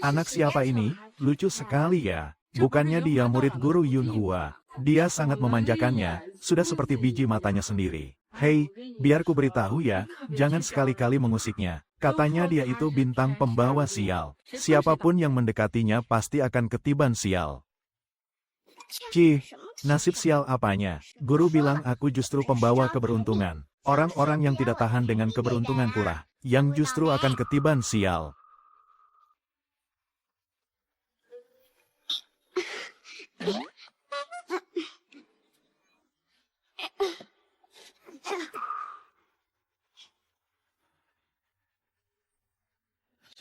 Anak siapa ini? Lucu sekali ya. Bukannya dia murid guru Yunhua. Dia sangat memanjakannya, sudah seperti biji matanya sendiri. Hei, biar ku beritahu ya, jangan sekali-kali mengusiknya. Katanya dia itu bintang pembawa sial. Siapapun yang mendekatinya pasti akan ketiban sial. Cih, nasib sial apanya? Guru bilang aku justru pembawa keberuntungan. Orang-orang yang tidak tahan dengan keberuntungan pula, yang justru akan ketiban sial.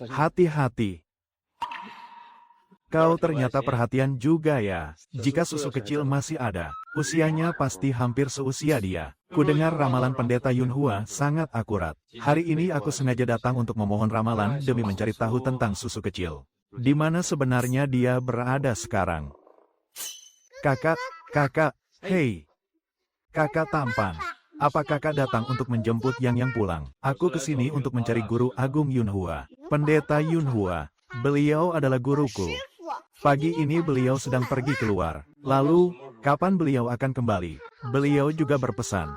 Hati-hati. Kau ternyata perhatian juga ya. Jika susu kecil masih ada, usianya pasti hampir seusia dia. Kudengar ramalan pendeta Yunhua sangat akurat. Hari ini aku sengaja datang untuk memohon ramalan demi mencari tahu tentang susu kecil. Di mana sebenarnya dia berada sekarang? Kakak, hei. Kakak tampan. Apa kakak datang untuk menjemput Yang pulang? Aku kesini untuk mencari guru Agung Yunhua. Pendeta Yunhua. Beliau adalah guruku. Pagi ini beliau sedang pergi keluar. Lalu, kapan beliau akan kembali? Beliau juga berpesan.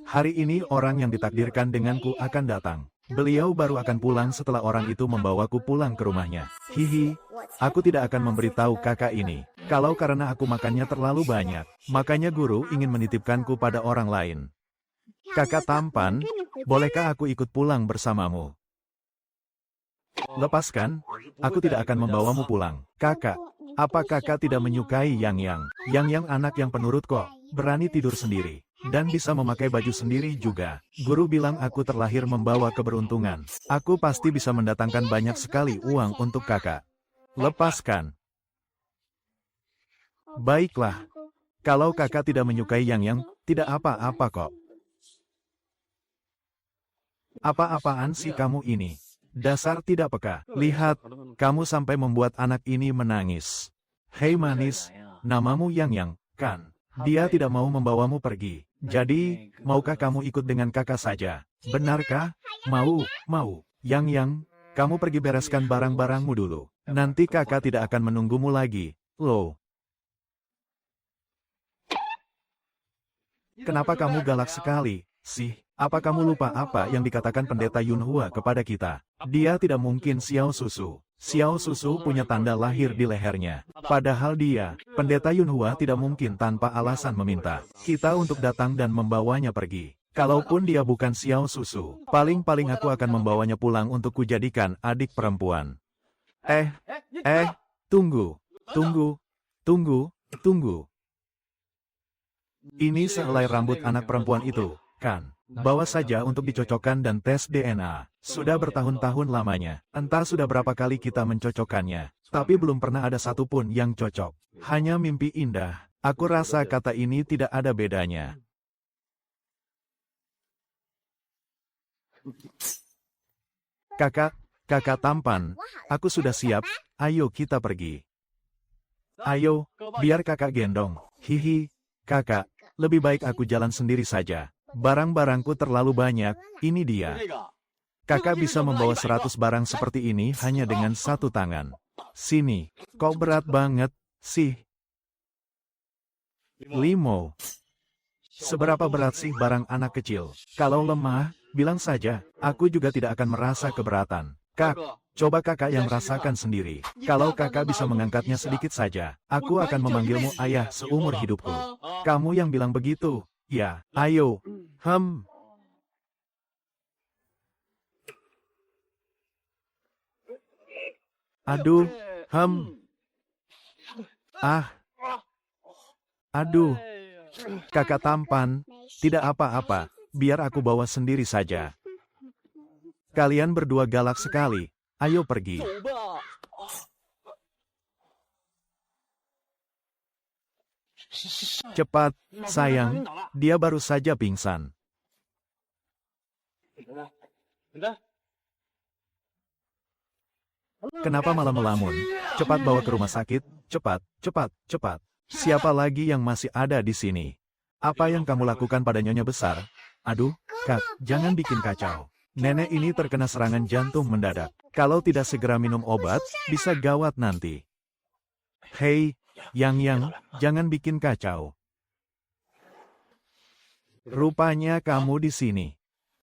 Hari ini orang yang ditakdirkan denganku akan datang. Beliau baru akan pulang setelah orang itu membawaku pulang ke rumahnya. Hihi, aku tidak akan memberitahu kakak ini. Kalau karena aku makannya terlalu banyak, makanya guru ingin menitipkanku pada orang lain. Kakak tampan, bolehkah aku ikut pulang bersamamu? Lepaskan, aku tidak akan membawamu pulang. Kakak, apa kakak tidak menyukai Yang? Yang anak yang penurut kok, berani tidur sendiri. Dan bisa memakai baju sendiri juga. Guru bilang aku terlahir membawa keberuntungan. Aku pasti bisa mendatangkan banyak sekali uang untuk kakak. Lepaskan. Baiklah. Kalau kakak tidak menyukai Yang, tidak apa-apa kok. Apa-apaan sih kamu ini? Dasar tidak peka. Lihat, kamu sampai membuat anak ini menangis. Hei manis, namamu Yang, kan? Dia tidak mau membawamu pergi. Jadi, maukah kamu ikut dengan kakak saja? Benarkah? Mau. Yang, kamu pergi bereskan barang-barangmu dulu. Nanti kakak tidak akan menunggumu lagi. Loh. Kenapa kamu galak sekali, sih? Apa kamu lupa apa yang dikatakan pendeta Yunhua kepada kita? Dia tidak mungkin Xiao Susu. Xiao Susu punya tanda lahir di lehernya. Padahal dia, pendeta Yunhua tidak mungkin tanpa alasan meminta kita untuk datang dan membawanya pergi. Kalaupun dia bukan Xiao Susu, paling-paling aku akan membawanya pulang untuk kujadikan adik perempuan. Tunggu. Ini sehelai rambut anak perempuan itu, kan? Bawa saja untuk dicocokkan dan tes DNA. Sudah bertahun-tahun lamanya. Entah sudah berapa kali kita mencocokkannya. Tapi belum pernah ada satupun yang cocok. Hanya mimpi indah. Aku rasa kata ini tidak ada bedanya. Kakak tampan. Aku sudah siap. Ayo kita pergi. Ayo, biar kakak gendong. Hihi, kakak, lebih baik aku jalan sendiri saja. Barang-barangku terlalu banyak, ini dia. Kakak bisa membawa 100 barang seperti ini hanya dengan satu tangan. Sini, kok berat banget, sih? Limo. Seberapa berat sih barang anak kecil? Kalau lemah, bilang saja, aku juga tidak akan merasa keberatan. Kak, coba kakak yang rasakan sendiri. Kalau kakak bisa mengangkatnya sedikit saja, aku akan memanggilmu ayah seumur hidupku. Kamu yang bilang begitu. Ya, ayo. Aduh, Aduh. Kakak tampan, tidak apa-apa, biar aku bawa sendiri saja. Kalian berdua galak sekali. Ayo pergi. Cepat, sayang, dia baru saja pingsan. Kenapa malah melamun? Cepat bawa ke rumah sakit, cepat. Siapa lagi yang masih ada di sini? Apa yang kamu lakukan pada nyonya besar? Aduh, Kak, jangan bikin kacau. Nenek ini terkena serangan jantung mendadak. Kalau tidak segera minum obat, bisa gawat nanti. Hei, Yang, jangan bikin kacau. Rupanya kamu di sini.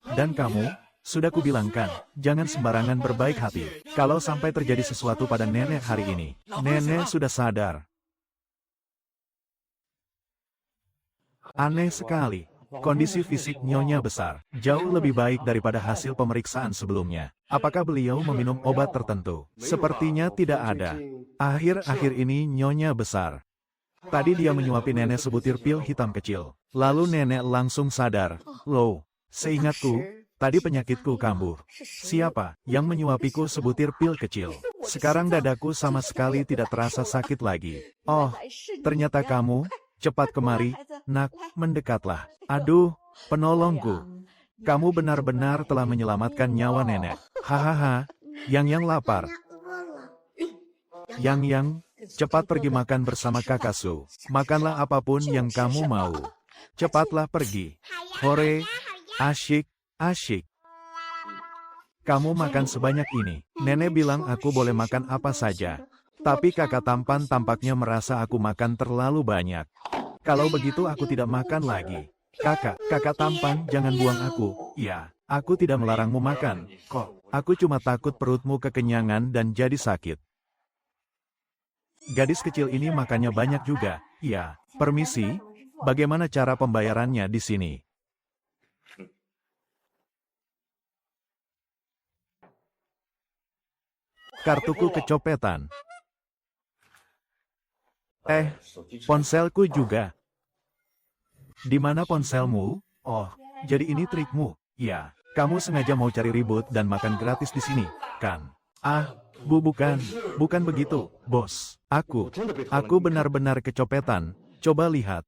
Dan kamu, sudah kubilangkan, jangan sembarangan berbaik hati. Kalau sampai terjadi sesuatu pada nenek hari ini, nenek sudah sadar. Aneh sekali. Kondisi fisik Nyonya besar, jauh lebih baik daripada hasil pemeriksaan sebelumnya. Apakah beliau meminum obat tertentu? Sepertinya tidak ada. Akhir-akhir ini Nyonya besar. Tadi dia menyuapi nenek sebutir pil hitam kecil. Lalu nenek langsung sadar. Loh, seingatku, tadi penyakitku kambuh. Siapa yang menyuapiku sebutir pil kecil? Sekarang dadaku sama sekali tidak terasa sakit lagi. Oh, ternyata kamu. Cepat kemari, nak, mendekatlah. Aduh, penolongku. Kamu benar-benar telah menyelamatkan nyawa nenek. Hahaha, Yang lapar. Yang, cepat pergi makan bersama kakak Su. Makanlah apapun yang kamu mau. Cepatlah pergi. Hore, asyik, asyik. Kamu makan sebanyak ini. Nenek bilang aku boleh makan apa saja. Tapi kakak tampan tampaknya merasa aku makan terlalu banyak. Kalau begitu aku tidak makan lagi. Kakak tampan, jangan buang aku. Ya, aku tidak melarangmu makan. Kok, aku cuma takut perutmu kekenyangan dan jadi sakit. Gadis kecil ini makannya banyak juga. Ya, permisi. Bagaimana cara pembayarannya di sini? Kartuku kecopetan. Ponselku juga. Di mana ponselmu? Oh, jadi ini trikmu. Ya, kamu sengaja mau cari ribut dan makan gratis di sini, kan? Bukan begitu, bos. Aku benar-benar kecopetan. Coba lihat.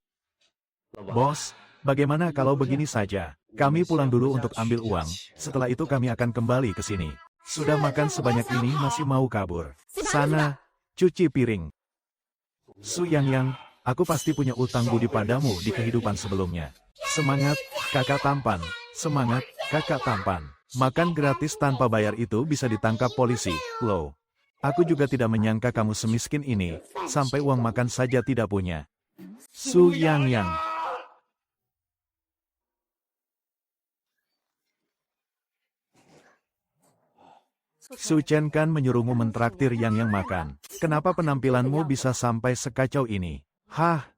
Bos, bagaimana kalau begini saja? Kami pulang dulu untuk ambil uang. Setelah itu kami akan kembali ke sini. Sudah makan sebanyak ini masih mau kabur. Sana, cuci piring. Su Yang, aku pasti punya utang budi padamu di kehidupan sebelumnya. Semangat, kakak tampan. Semangat, kakak tampan. Makan gratis tanpa bayar itu bisa ditangkap polisi. Loh, aku juga tidak menyangka kamu semiskin ini, sampai uang makan saja tidak punya. Su Yang. Su Chen kan menyuruhmu mentraktir Yang makan. Kenapa penampilanmu bisa sampai sekacau ini? Hah?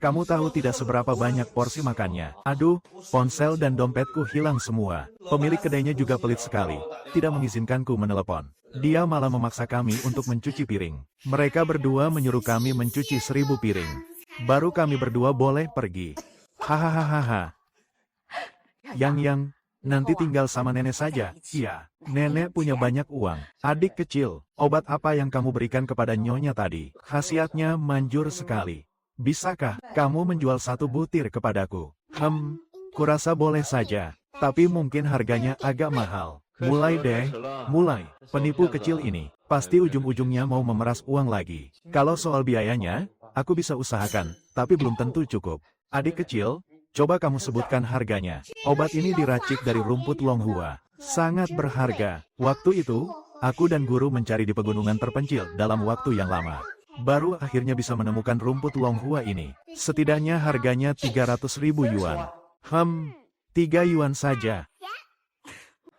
Kamu tahu tidak seberapa banyak porsi makannya. Aduh, ponsel dan dompetku hilang semua. Pemilik kedainya juga pelit sekali. Tidak mengizinkanku menelepon. Dia malah memaksa kami untuk mencuci piring. Mereka berdua menyuruh kami mencuci 1000 piring. Baru kami berdua boleh pergi. Hahaha. Yang, nanti tinggal sama nenek saja. Iya, nenek punya banyak uang. Adik kecil, obat apa yang kamu berikan kepada nyonya tadi? Khasiatnya manjur sekali. Bisakah kamu menjual 1 butir kepadaku? Kurasa boleh saja. Tapi mungkin harganya agak mahal. Mulai deh, mulai. Penipu kecil ini, pasti ujung-ujungnya mau memeras uang lagi. Kalau soal biayanya, aku bisa usahakan, tapi belum tentu cukup. Adik kecil, coba kamu sebutkan harganya. Obat ini diracik dari rumput Longhua. Sangat berharga. Waktu itu, aku dan guru mencari di pegunungan terpencil dalam waktu yang lama. Baru akhirnya bisa menemukan rumput Longhua ini. Setidaknya harganya 300.000 yuan. 3 yuan saja.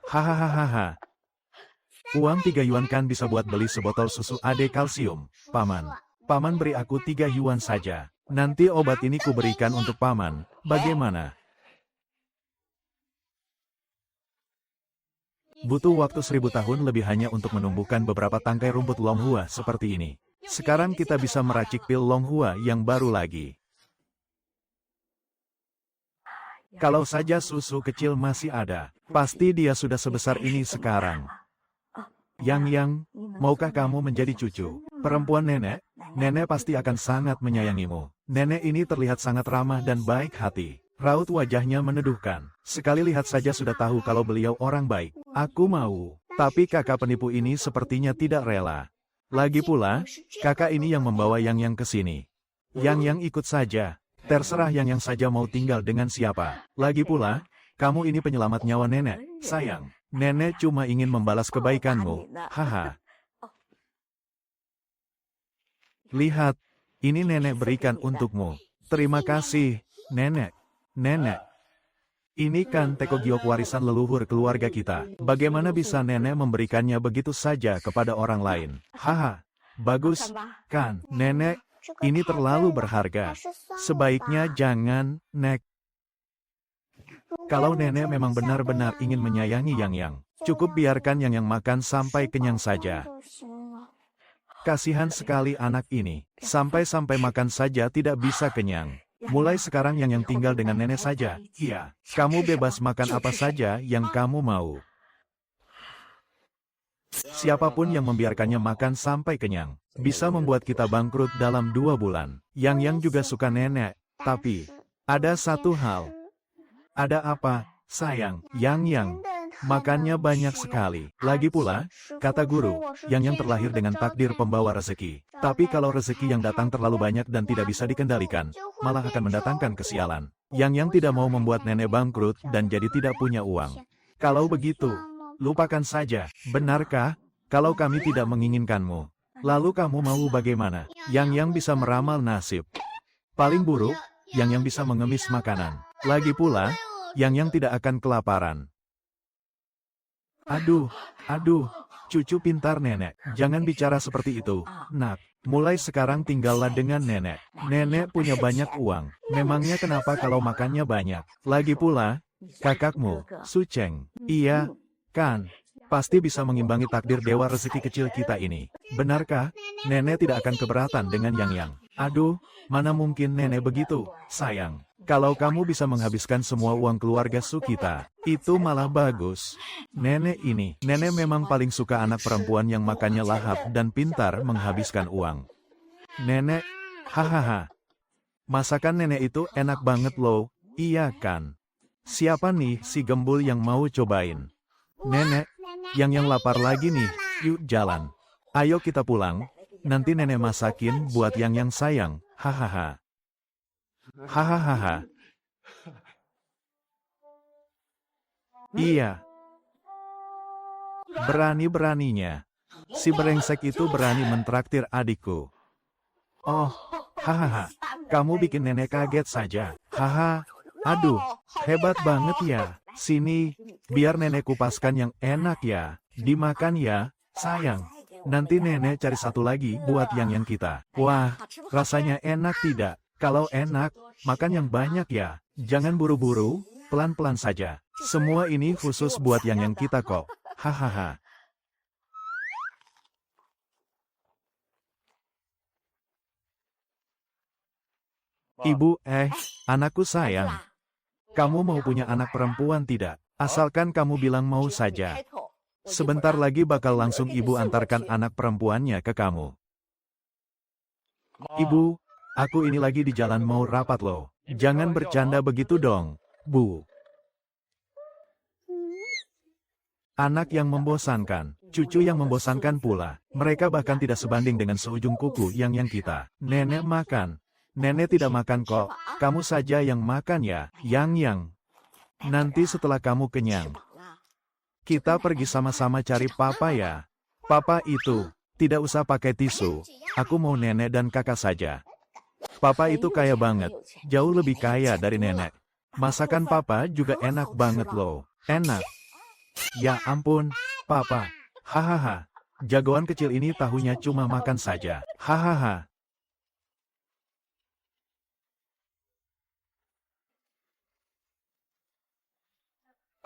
Hahaha. Uang 3 yuan kan bisa buat beli sebotol susu AD kalsium. Paman beri aku 3 yuan saja. Nanti obat ini kuberikan untuk paman. Bagaimana? Butuh waktu 1000 tahun lebih hanya untuk menumbuhkan beberapa tangkai rumput Longhua seperti ini. Sekarang kita bisa meracik pil Longhua yang baru lagi. Kalau saja susu kecil masih ada, pasti dia sudah sebesar ini sekarang. Yang, maukah kamu menjadi cucu perempuan nenek? Nenek pasti akan sangat menyayangimu. Nenek ini terlihat sangat ramah dan baik hati. Raut wajahnya meneduhkan. Sekali lihat saja sudah tahu kalau beliau orang baik. Aku mau. Tapi kakak penipu ini sepertinya tidak rela. Lagi pula, kakak ini yang membawa Yang ke sini. Yang ikut saja. Terserah Yang saja mau tinggal dengan siapa. Lagi pula, Kamu ini penyelamat nyawa nenek. Sayang, nenek cuma ingin membalas kebaikanmu. Haha. Lihat, ini nenek berikan untukmu. Terima kasih, nenek. Nenek. Ini kan teko giok warisan leluhur keluarga kita. Bagaimana bisa nenek memberikannya begitu saja kepada orang lain? Haha. Bagus, kan, nenek? Ini terlalu berharga. Sebaiknya jangan, Nek. Kalau nenek memang benar-benar ingin menyayangi Yang, cukup biarkan Yang makan sampai kenyang saja. Kasihan sekali anak ini, sampai-sampai makan saja tidak bisa kenyang. Mulai sekarang Yang tinggal dengan nenek saja. Iya, kamu bebas makan apa saja yang kamu mau. Siapapun yang membiarkannya makan sampai kenyang, bisa membuat kita bangkrut dalam 2 bulan. Yang juga suka nenek, tapi ada satu hal. Ada apa, sayang? Yang makannya banyak sekali. Lagi pula, kata guru, Yang terlahir dengan takdir pembawa rezeki. Tapi kalau rezeki yang datang terlalu banyak dan tidak bisa dikendalikan, malah akan mendatangkan kesialan. Yang tidak mau membuat nenek bangkrut dan jadi tidak punya uang. Kalau begitu, lupakan saja. Benarkah? Kalau kami tidak menginginkanmu, lalu kamu mau bagaimana? Yang bisa meramal nasib. Paling buruk, yang bisa mengemis makanan. Lagi pula, yang tidak akan kelaparan. Aduh, cucu pintar nenek. Jangan bicara seperti itu, nak. Mulai sekarang tinggallah dengan nenek. Nenek punya banyak uang. Memangnya kenapa kalau makannya banyak? Lagi pula, kakakmu, Suceng. Iya, kan? Pasti bisa mengimbangi takdir dewa rezeki kecil kita ini. Benarkah? Nenek tidak akan keberatan dengan Yang. Aduh, mana mungkin nenek begitu, sayang. Kalau kamu bisa menghabiskan semua uang keluarga Su kita, itu malah bagus. Nenek memang paling suka anak perempuan yang makannya lahap dan pintar menghabiskan uang. Nenek, hahaha. Masakan nenek itu enak banget loh, iya kan? Siapa nih si gembul yang mau cobain? Nenek, yang lapar lagi nih, yuk jalan. Ayo kita pulang, nanti nenek masakin buat yang sayang, hahaha. Hahaha. Iya. Berani-beraninya. Si brengsek itu berani mentraktir adikku. Oh, hahaha. Kamu bikin nenek kaget saja. Haha. Aduh, hebat banget ya. Sini, biar nenek kupaskan yang enak ya. Dimakan ya, sayang. Nanti nenek cari satu lagi buat yang kita. Wah, rasanya enak tidak? Kalau enak, makan yang banyak ya. Jangan buru-buru, pelan-pelan saja. Semua ini khusus buat yang kita kok. Hahaha. Ibu, anakku sayang. Kamu mau punya anak perempuan tidak? Asalkan kamu bilang mau saja. Sebentar lagi bakal langsung ibu antarkan anak perempuannya ke kamu. Ibu, aku ini lagi di jalan mau rapat loh. Jangan bercanda begitu dong, Bu. Anak yang membosankan, cucu yang membosankan pula. Mereka bahkan tidak sebanding dengan seujung kuku yang kita. Nenek makan. Nenek tidak makan kok. Kamu saja yang makan ya, Yang. Nanti setelah kamu kenyang, kita pergi sama-sama cari papa ya. Papa itu, tidak usah pakai tisu. Aku mau nenek dan kakak saja. Papa itu kaya banget, jauh lebih kaya dari nenek. Masakan papa juga enak banget loh. Enak. Ya ampun, papa. Hahaha. Jagoan kecil ini tahunya cuma makan saja. Hahaha.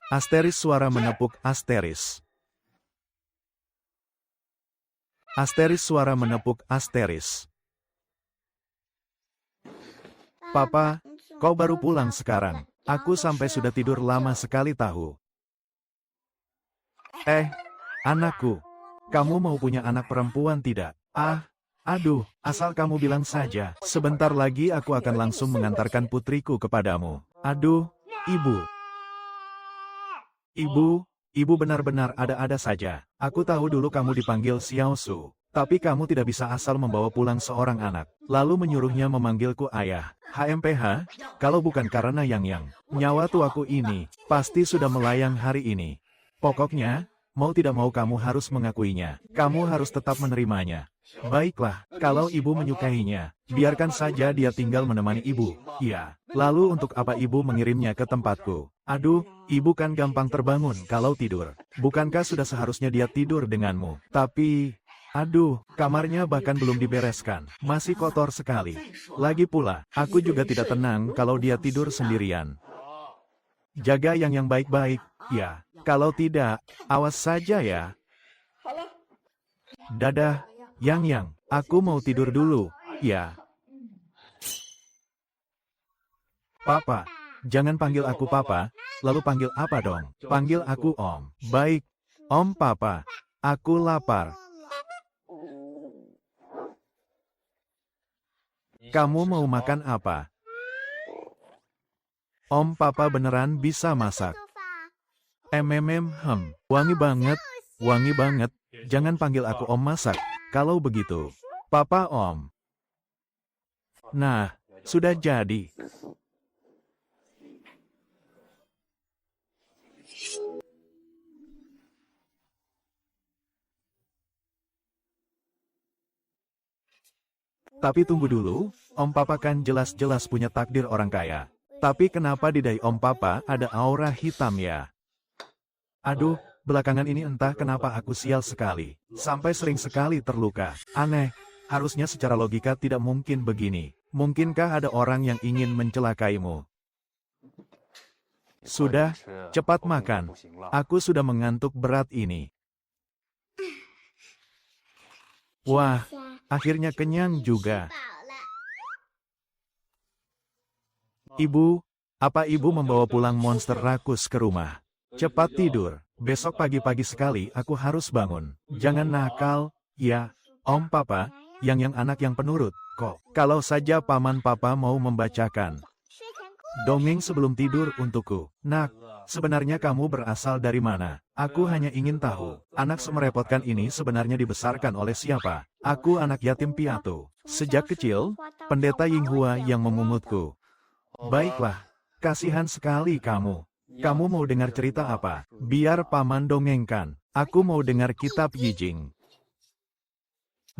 Asteris suara menepuk asteris. Asteris suara menepuk asteris. Papa, kau baru pulang sekarang. Aku sampai sudah tidur lama sekali tahu. Anakku. Kamu mau punya anak perempuan tidak? Aduh, asal kamu bilang saja. Sebentar lagi aku akan langsung mengantarkan putriku kepadamu. Aduh, ibu. Ibu benar-benar ada-ada saja. Aku tahu dulu kamu dipanggil Xiao Su. Tapi kamu tidak bisa asal membawa pulang seorang anak, lalu menyuruhnya memanggilku ayah. HMPH, kalau bukan karena Yang, nyawa tuaku ini, pasti sudah melayang hari ini. Pokoknya, mau tidak mau kamu harus mengakuinya. Kamu harus tetap menerimanya. Baiklah, kalau ibu menyukainya, biarkan saja dia tinggal menemani ibu. Iya, lalu untuk apa ibu mengirimnya ke tempatku? Aduh, ibu kan gampang terbangun kalau tidur. Bukankah sudah seharusnya dia tidur denganmu? Tapi... aduh, kamarnya bahkan belum dibereskan. Masih kotor sekali. Lagi pula, aku juga tidak tenang kalau dia tidur sendirian. Jaga yang baik-baik, ya. Kalau tidak, awas saja ya. Dadah, Yang, aku mau tidur dulu, ya. Papa, jangan panggil aku Papa, lalu panggil apa dong? Panggil aku Om. Baik, Om Papa. Aku lapar. Kamu mau makan apa? Om Papa beneran bisa masak. Wangi banget, wangi banget. Jangan panggil aku Om masak, kalau begitu. Papa Om. Nah, sudah jadi. Tapi tunggu dulu, Om Papa kan jelas-jelas punya takdir orang kaya. Tapi kenapa di dahi Om Papa ada aura hitam ya? Aduh, belakangan ini entah kenapa aku sial sekali. Sampai sering sekali terluka. Aneh, harusnya secara logika tidak mungkin begini. Mungkinkah ada orang yang ingin mencelakaimu? Sudah, cepat makan. Aku sudah mengantuk berat ini. Wah, akhirnya kenyang juga. Ibu, apa ibu membawa pulang monster rakus ke rumah? Cepat tidur, besok pagi-pagi sekali aku harus bangun. Jangan nakal, ya, Om Papa, yang anak yang penurut, kok. Kalau saja Paman Papa mau membacakan dongeng sebelum tidur untukku. Nak, sebenarnya kamu berasal dari mana? Aku hanya ingin tahu, anak semerepotkan ini sebenarnya dibesarkan oleh siapa? Aku anak yatim piatu. Sejak kecil, pendeta Yinghua yang memungutku. Baiklah, kasihan sekali kamu. Kamu mau dengar cerita apa? Biar Paman dongengkan. Aku mau dengar kitab Yijing.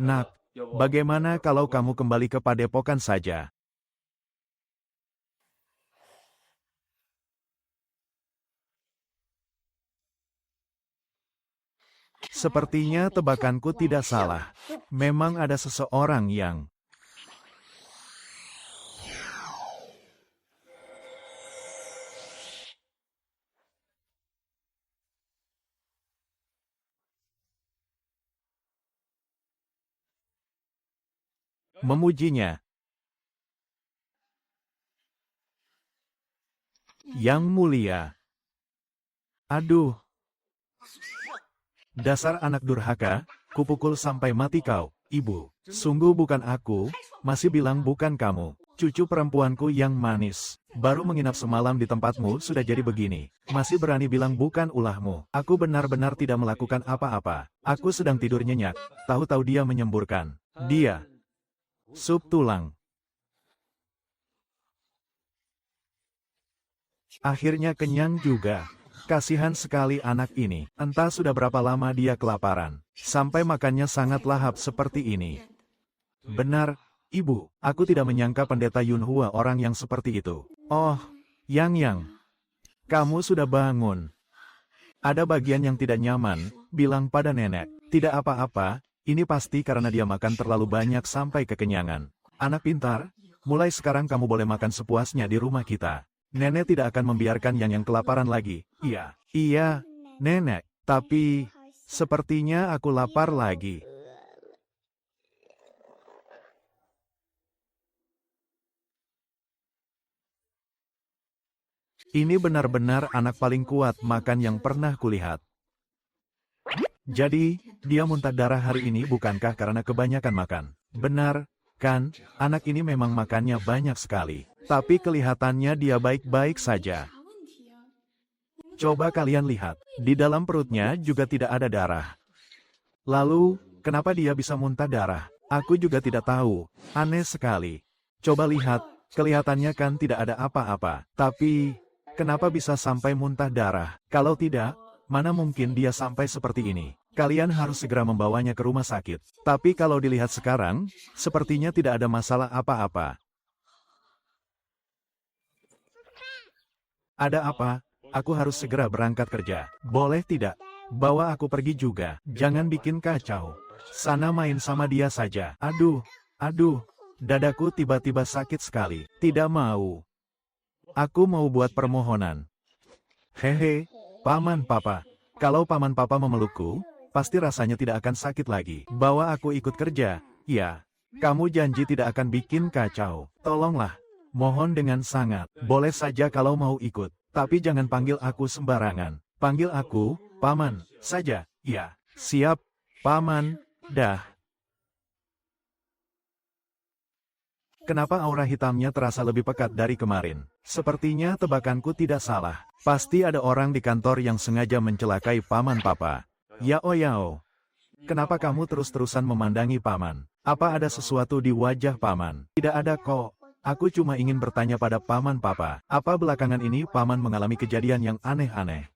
Nak, bagaimana kalau kamu kembali ke padepokan saja? Sepertinya tebakanku tidak salah. Memang ada seseorang yang... memujinya. Yang mulia. Aduh. Dasar anak durhaka, kupukul sampai mati kau, ibu. Sungguh bukan aku, masih bilang bukan kamu. Cucu perempuanku yang manis. Baru menginap semalam di tempatmu sudah jadi begini. Masih berani bilang bukan ulahmu. Aku benar-benar tidak melakukan apa-apa. Aku sedang tidur nyenyak. Tahu-tahu dia menyemburkan. Dia. Sup tulang. Akhirnya kenyang juga. Kasihan sekali anak ini. Entah sudah berapa lama dia kelaparan. Sampai makannya sangat lahap seperti ini. Benar, Ibu. Aku tidak menyangka pendeta Yunhua orang yang seperti itu. Oh, Yang. Kamu sudah bangun. Ada bagian yang tidak nyaman, bilang pada nenek. Tidak apa-apa, ini pasti karena dia makan terlalu banyak sampai kekenyangan. Anak pintar, mulai sekarang kamu boleh makan sepuasnya di rumah kita. Nenek tidak akan membiarkan yang kelaparan lagi. Iya, nenek. Tapi, sepertinya aku lapar lagi. Ini benar-benar anak paling kuat makan yang pernah kulihat. Jadi, dia muntah darah hari ini bukankah karena kebanyakan makan? Benar, kan? Anak ini memang makannya banyak sekali. Tapi kelihatannya dia baik-baik saja. Coba kalian lihat, di dalam perutnya juga tidak ada darah. Lalu, Kenapa dia bisa muntah darah? Aku juga tidak tahu. Aneh sekali. Coba lihat, kelihatannya kan tidak ada apa-apa. Tapi, kenapa bisa sampai muntah darah? Kalau tidak, mana mungkin dia sampai seperti ini? Kalian harus segera membawanya ke rumah sakit. Tapi kalau dilihat sekarang, sepertinya tidak ada masalah apa-apa. Ada apa? Aku harus segera berangkat kerja. Boleh tidak? Bawa aku pergi juga. Jangan bikin kacau. Sana main sama dia saja. Aduh, aduh. Dadaku tiba-tiba sakit sekali. Tidak mau. Aku mau buat permohonan. Hehe, paman papa. Kalau paman papa memelukku, pasti rasanya tidak akan sakit lagi. Bawa aku ikut kerja. Ya, kamu janji tidak akan bikin kacau. Tolonglah. Mohon dengan sangat. Boleh saja kalau mau ikut. Tapi jangan panggil aku sembarangan. Panggil aku, paman, saja. Ya, siap, paman. Dah. Kenapa aura hitamnya terasa lebih pekat dari kemarin? Sepertinya tebakanku tidak salah. Pasti ada orang di kantor yang sengaja mencelakai paman papa. Yao Yao. Kenapa kamu terus-terusan memandangi paman? Apa ada sesuatu di wajah paman? Tidak ada kok. Aku cuma ingin bertanya pada paman papa. Apa belakangan ini paman mengalami kejadian yang aneh-aneh?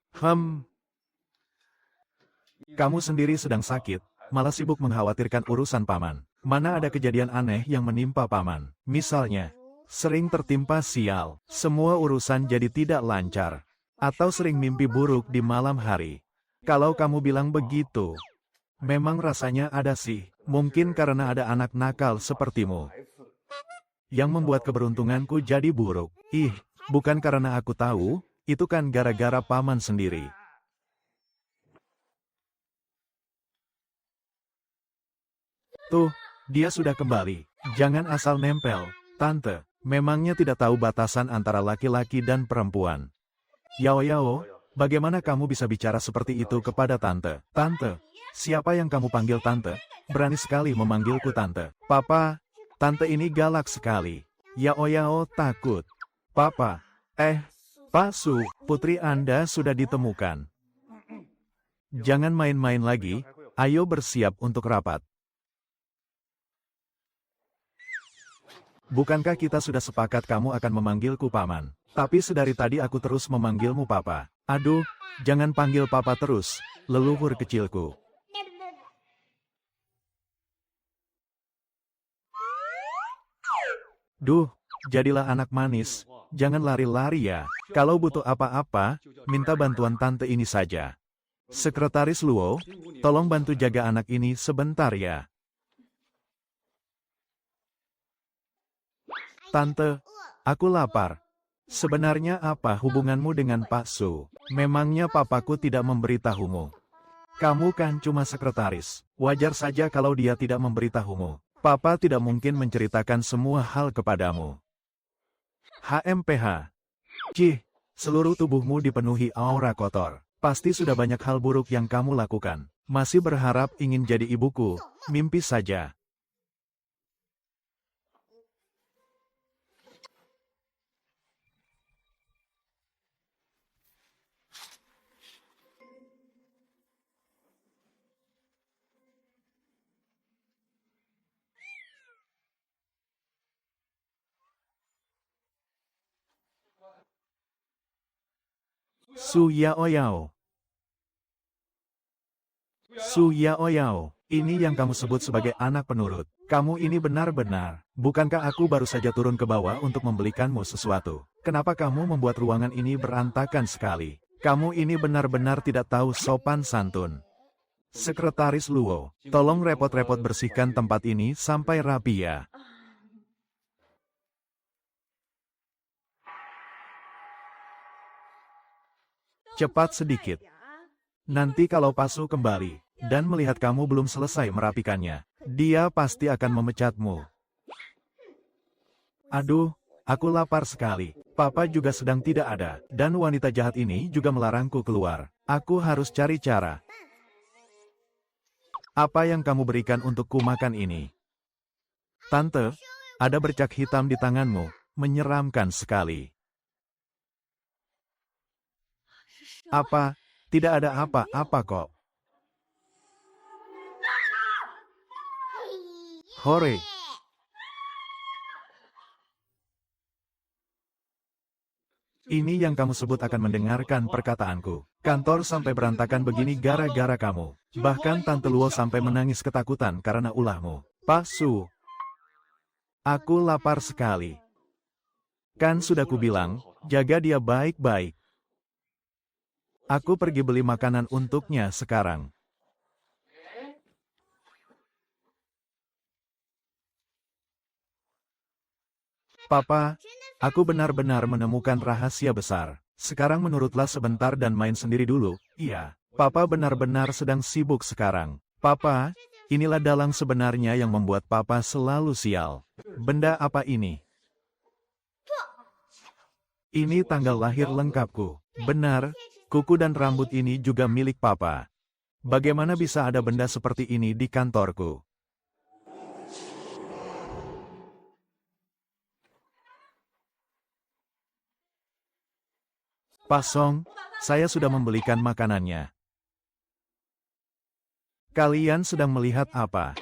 Kamu sendiri sedang sakit, malah sibuk mengkhawatirkan urusan paman. Mana ada kejadian aneh yang menimpa paman? Misalnya, sering tertimpa sial, semua urusan jadi tidak lancar, atau sering mimpi buruk di malam hari. Kalau kamu bilang begitu, memang rasanya ada sih. Mungkin karena ada anak nakal sepertimu yang membuat keberuntunganku jadi buruk. Ih, bukan karena aku tahu, itu kan gara-gara paman sendiri. Tuh, dia sudah kembali. Jangan asal nempel, tante. Memangnya tidak tahu batasan antara laki-laki dan perempuan. Yao Yao, bagaimana kamu bisa bicara seperti itu kepada tante? Tante, siapa yang kamu panggil tante? Berani sekali memanggilku tante. Papa, tante ini galak sekali. Yao Yao takut. Papa, Pak Su, putri Anda sudah ditemukan. Jangan main-main lagi, ayo bersiap untuk rapat. Bukankah kita sudah sepakat kamu akan memanggilku paman? Tapi sedari tadi aku terus memanggilmu papa. Aduh, jangan panggil papa terus, leluhur kecilku. Duh, jadilah anak manis, jangan lari-lari ya. Kalau butuh apa-apa, minta bantuan tante ini saja. Sekretaris Luo, tolong bantu jaga anak ini sebentar ya. Tante, aku lapar. Sebenarnya apa hubunganmu dengan Pak Su? Memangnya papaku tidak memberitahumu? Kamu kan cuma sekretaris. Wajar saja kalau dia tidak memberitahumu. Papa tidak mungkin menceritakan semua hal kepadamu. HMPH. Cih, seluruh tubuhmu dipenuhi aura kotor. Pasti sudah banyak hal buruk yang kamu lakukan. Masih berharap ingin jadi ibuku, mimpi saja. Su Yao Yao. Su Yao Yao. Ini yang kamu sebut sebagai anak penurut. Kamu ini benar-benar. Bukankah aku baru saja turun ke bawah untuk membelikanmu sesuatu? Kenapa kamu membuat ruangan ini berantakan sekali? Kamu ini benar-benar tidak tahu sopan santun. Sekretaris Luo, tolong repot-repot bersihkan tempat ini sampai rapi ya. Cepat sedikit. Nanti kalau Pasu kembali, dan melihat kamu belum selesai merapikannya, dia pasti akan memecatmu. Aduh, aku lapar sekali. Papa juga sedang tidak ada, dan wanita jahat ini juga melarangku keluar. Aku harus cari cara. Apa yang kamu berikan untukku makan ini? Tante, ada bercak hitam di tanganmu, menyeramkan sekali. Apa? Tidak ada apa-apa kok. Hore! Ini yang kamu sebut akan mendengarkan perkataanku. Kantor sampai berantakan begini gara-gara kamu. Bahkan Tante Luo sampai menangis ketakutan karena ulahmu. Pak Su, aku lapar sekali. Kan sudah kubilang, jaga dia baik-baik. Aku pergi beli makanan untuknya sekarang. Papa, aku benar-benar menemukan rahasia besar. Sekarang menurutlah sebentar dan main sendiri dulu. Iya, Papa benar-benar sedang sibuk sekarang. Papa, inilah dalang sebenarnya yang membuat Papa selalu sial. Benda apa ini? Ini tanggal lahir lengkapku. Benar, kuku dan rambut ini juga milik Papa. Bagaimana bisa ada benda seperti ini di kantorku? Pak Song, saya sudah membelikan makanannya. Kalian sedang melihat apa?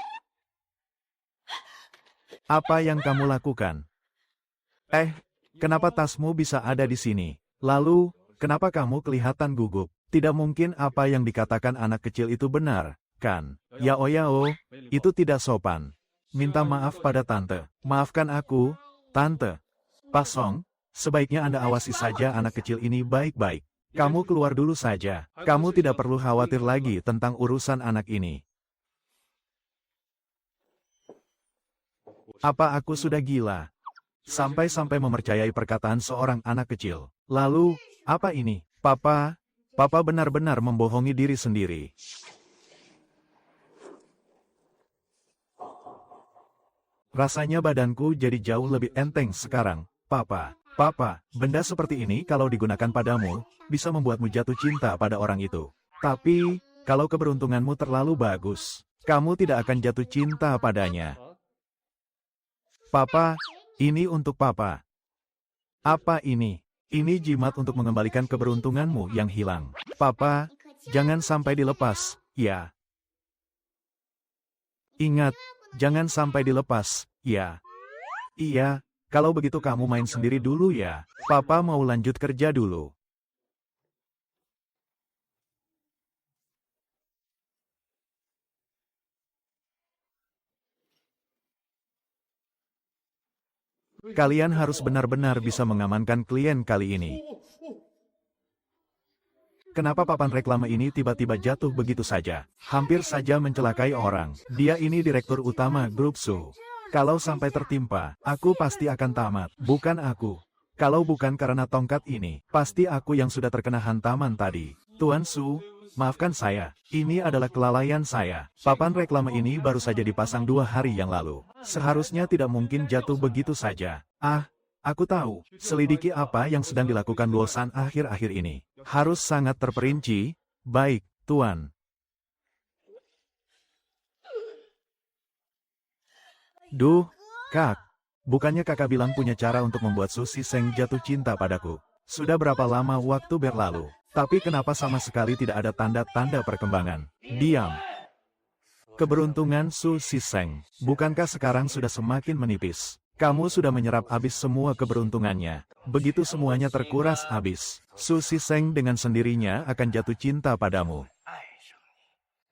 Apa yang kamu lakukan? Kenapa tasmu bisa ada di sini? Lalu, kenapa kamu kelihatan gugup? Tidak mungkin apa yang dikatakan anak kecil itu benar, kan? Yao, itu tidak sopan. Minta maaf pada Tante. Maafkan aku, Tante. Pak Song, sebaiknya Anda awasi saja anak kecil ini baik-baik. Kamu keluar dulu saja. Kamu tidak perlu khawatir lagi tentang urusan anak ini. Apa aku sudah gila? Sampai-sampai mempercayai perkataan seorang anak kecil. Lalu, apa ini? Papa benar-benar membohongi diri sendiri. Rasanya badanku jadi jauh lebih enteng sekarang. Papa, benda seperti ini kalau digunakan padamu, bisa membuatmu jatuh cinta pada orang itu. Tapi, kalau keberuntunganmu terlalu bagus, kamu tidak akan jatuh cinta padanya. Papa, ini untuk Papa. Apa ini? Ini jimat untuk mengembalikan keberuntunganmu yang hilang. Papa, jangan sampai dilepas, ya. Ingat, jangan sampai dilepas, ya. Iya, kalau begitu kamu main sendiri dulu ya. Papa mau lanjut kerja dulu. Kalian harus benar-benar bisa mengamankan klien kali ini. Kenapa papan reklame ini tiba-tiba jatuh begitu saja? Hampir saja mencelakai orang. Dia ini direktur utama grup Su. Kalau sampai tertimpa, aku pasti akan tamat. Bukan aku. Kalau bukan karena tongkat ini, pasti aku yang sudah terkena hantaman tadi. Tuan Su, maafkan saya. Ini adalah kelalaian saya. Papan reklame ini baru saja dipasang 2 hari yang lalu. Seharusnya tidak mungkin jatuh begitu saja. Aku tahu. Selidiki apa yang sedang dilakukan Luosan akhir-akhir ini. Harus sangat terperinci. Baik, Tuan. Duh, Kak. Bukannya kakak bilang punya cara untuk membuat Su Siseng jatuh cinta padaku. Sudah berapa lama waktu berlalu. Tapi kenapa sama sekali tidak ada tanda-tanda perkembangan? Diam. Keberuntungan Su Siseng. Bukankah sekarang sudah semakin menipis? Kamu sudah menyerap habis semua keberuntungannya. Begitu semuanya terkuras habis, Su Siseng dengan sendirinya akan jatuh cinta padamu.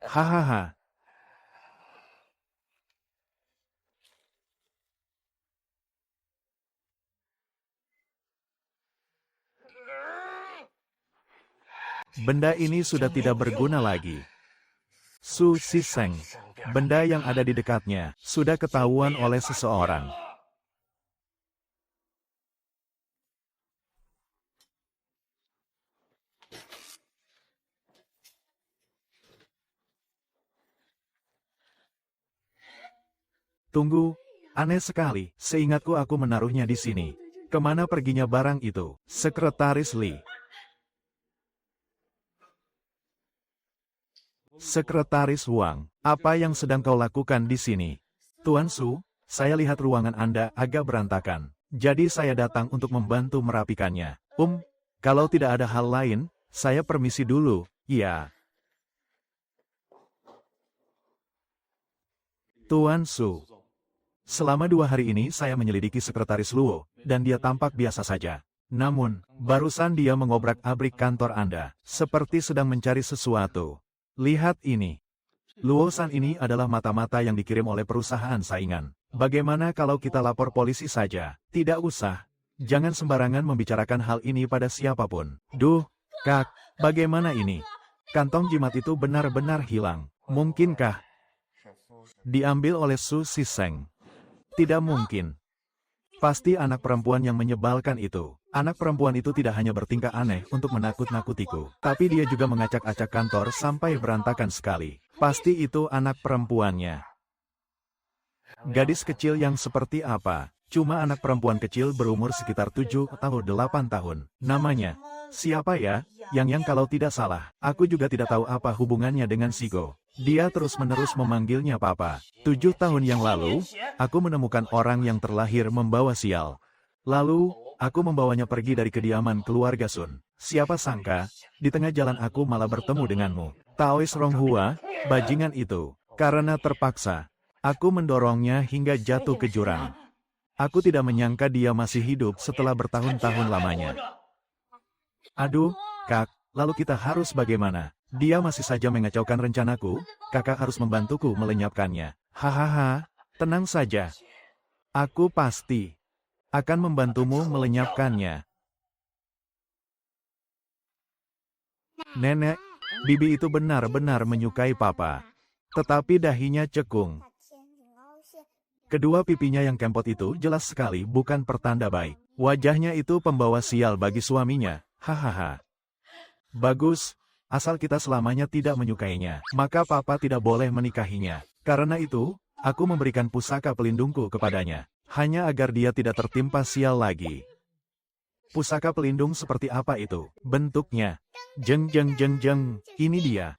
Hahaha. Benda ini sudah tidak berguna lagi. Su Siseng. Benda yang ada di dekatnya, sudah ketahuan oleh seseorang. Tunggu, aneh sekali, seingatku aku menaruhnya di sini. Kemana perginya barang itu? Sekretaris Li. Sekretaris Wang, apa yang sedang kau lakukan di sini? Tuan Su, saya lihat ruangan Anda agak berantakan. Jadi saya datang untuk membantu merapikannya. Kalau tidak ada hal lain, saya permisi dulu, ya. Tuan Su. Selama 2 hari ini saya menyelidiki sekretaris Luo, dan dia tampak biasa saja. Namun, barusan dia mengobrak-abrik kantor Anda, seperti sedang mencari sesuatu. Lihat ini. Luo-san ini adalah mata-mata yang dikirim oleh perusahaan saingan. Bagaimana kalau kita lapor polisi saja? Tidak usah. Jangan sembarangan membicarakan hal ini pada siapapun. Duh, Kak, bagaimana ini? Kantong jimat itu benar-benar hilang. Mungkinkah diambil oleh Su Siseng? Tidak mungkin. Pasti anak perempuan yang menyebalkan itu. Anak perempuan itu tidak hanya bertingkah aneh untuk menakut-nakutiku, tapi dia juga mengacak-acak kantor sampai berantakan sekali. Pasti itu anak perempuannya. Gadis kecil yang seperti apa? Cuma anak perempuan kecil berumur sekitar 7 atau 8 tahun. Namanya, siapa ya? Yang kalau tidak salah, aku juga tidak tahu apa hubungannya dengan Shigo. Dia terus-menerus memanggilnya Papa. 7 tahun yang lalu, aku menemukan orang yang terlahir membawa sial. Lalu, aku membawanya pergi dari kediaman keluarga Sun. Siapa sangka, di tengah jalan aku malah bertemu denganmu. Taois Ronghua, bajingan itu. Karena terpaksa, aku mendorongnya hingga jatuh ke jurang. Aku tidak menyangka dia masih hidup setelah bertahun-tahun lamanya. Aduh, Kak, lalu kita harus bagaimana? Dia masih saja mengacaukan rencanaku, kakak harus membantuku melenyapkannya. Hahaha, tenang saja. Aku pasti akan membantumu melenyapkannya. Nenek, bibi itu benar-benar menyukai Papa. Tetapi dahinya cekung. Kedua pipinya yang kempot itu jelas sekali bukan pertanda baik. Wajahnya itu pembawa sial bagi suaminya. Hahaha. Bagus, asal kita selamanya tidak menyukainya, maka Papa tidak boleh menikahinya. Karena itu, aku memberikan pusaka pelindungku kepadanya. Hanya agar dia tidak tertimpa sial lagi. Pusaka pelindung seperti apa itu? Bentuknya. Jeng, ini dia.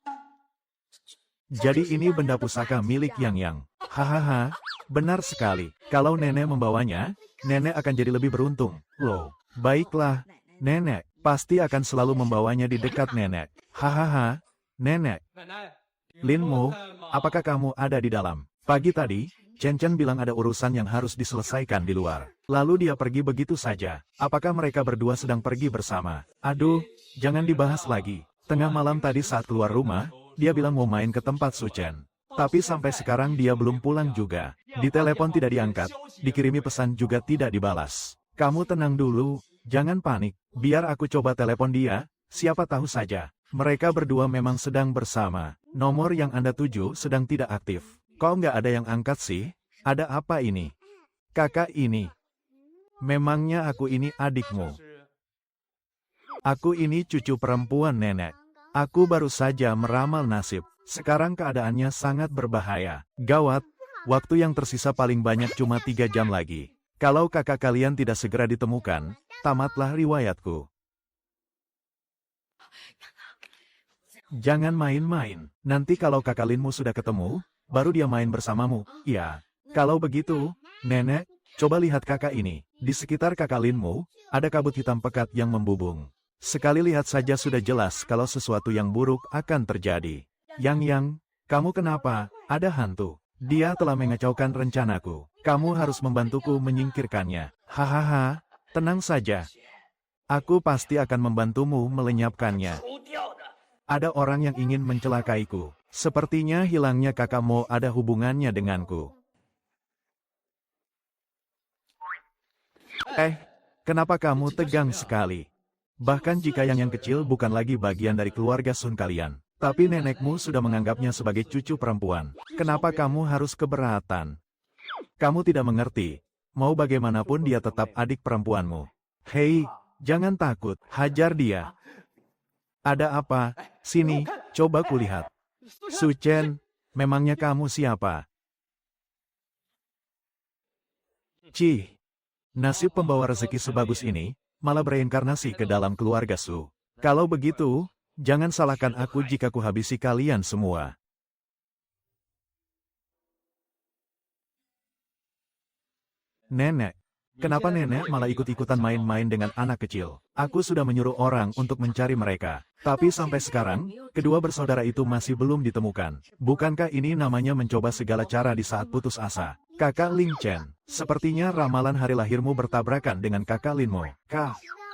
Jadi ini benda pusaka milik Yang. Hahaha, benar sekali. Kalau nenek membawanya, nenek akan jadi lebih beruntung. Loh, baiklah, nenek pasti akan selalu membawanya di dekat nenek. Hahaha, nenek. Linmu, apakah kamu ada di dalam? Pagi tadi, Chen Chen bilang ada urusan yang harus diselesaikan di luar. Lalu dia pergi begitu saja. Apakah mereka berdua sedang pergi bersama? Aduh, jangan dibahas lagi. Tengah malam tadi saat keluar rumah, dia bilang mau main ke tempat Su Chen. Tapi sampai sekarang dia belum pulang juga. Ditelepon tidak diangkat, dikirimi pesan juga tidak dibalas. Kamu tenang dulu, jangan panik. Biar aku coba telepon dia, siapa tahu saja. Mereka berdua memang sedang bersama. Nomor yang Anda tuju sedang tidak aktif. Kok nggak ada yang angkat sih? Ada apa ini? Kakak ini. Memangnya aku ini adikmu? Aku ini cucu perempuan nenek. Aku baru saja meramal nasib. Sekarang keadaannya sangat berbahaya. Gawat, waktu yang tersisa paling banyak cuma 3 jam lagi. Kalau kakak kalian tidak segera ditemukan, tamatlah riwayatku. Jangan main-main. Nanti kalau kakak Linmu sudah ketemu, baru dia main bersamamu. Ya, kalau begitu, nenek, coba lihat kakak ini. Di sekitar kakak Linmu, ada kabut hitam pekat yang membubung. Sekali lihat saja sudah jelas kalau sesuatu yang buruk akan terjadi. Yang, kamu kenapa? Ada hantu. Dia telah mengacaukan rencanaku. Kamu harus membantuku menyingkirkannya. Hahaha, tenang saja. Aku pasti akan membantumu melenyapkannya. Ada orang yang ingin mencelakaiku. Sepertinya hilangnya kakakmu ada hubungannya denganku. Kenapa kamu tegang sekali? Bahkan jika yang kecil bukan lagi bagian dari keluarga Sun kalian. Tapi nenekmu sudah menganggapnya sebagai cucu perempuan. Kenapa kamu harus keberatan? Kamu tidak mengerti. Mau bagaimanapun dia tetap adik perempuanmu. Hei, jangan takut. Hajar dia. Ada apa? Sini, coba kulihat. Su Chen, memangnya kamu siapa? Cih, nasib pembawa rezeki sebagus ini, malah bereinkarnasi ke dalam keluarga Su. Kalau begitu, jangan salahkan aku jika kuhabisi kalian semua. Nenek, Kenapa nenek malah ikut-ikutan main-main dengan anak kecil? Aku sudah menyuruh orang untuk mencari mereka. Tapi sampai sekarang, kedua bersaudara itu masih belum ditemukan. Bukankah ini namanya mencoba segala cara di saat putus asa? Kakak Ling Chen, sepertinya ramalan hari lahirmu bertabrakan dengan kakak Linmo.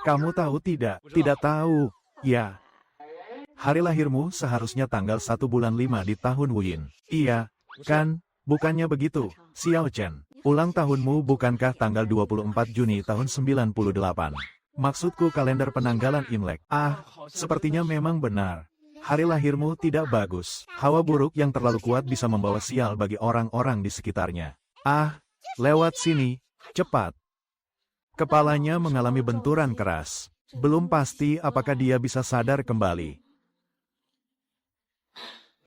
Kamu tahu tidak? Tidak tahu. Ya. Hari lahirmu seharusnya tanggal 1 bulan 5 di tahun Wuyin. Iya, kan? Bukannya begitu, Xiao Chen. Ulang tahunmu bukankah tanggal 24 Juni tahun 98? Maksudku kalender penanggalan Imlek. Sepertinya memang benar. Hari lahirmu tidak bagus. Hawa buruk yang terlalu kuat bisa membawa sial bagi orang-orang di sekitarnya. Lewat sini, cepat. Kepalanya mengalami benturan keras. Belum pasti apakah dia bisa sadar kembali.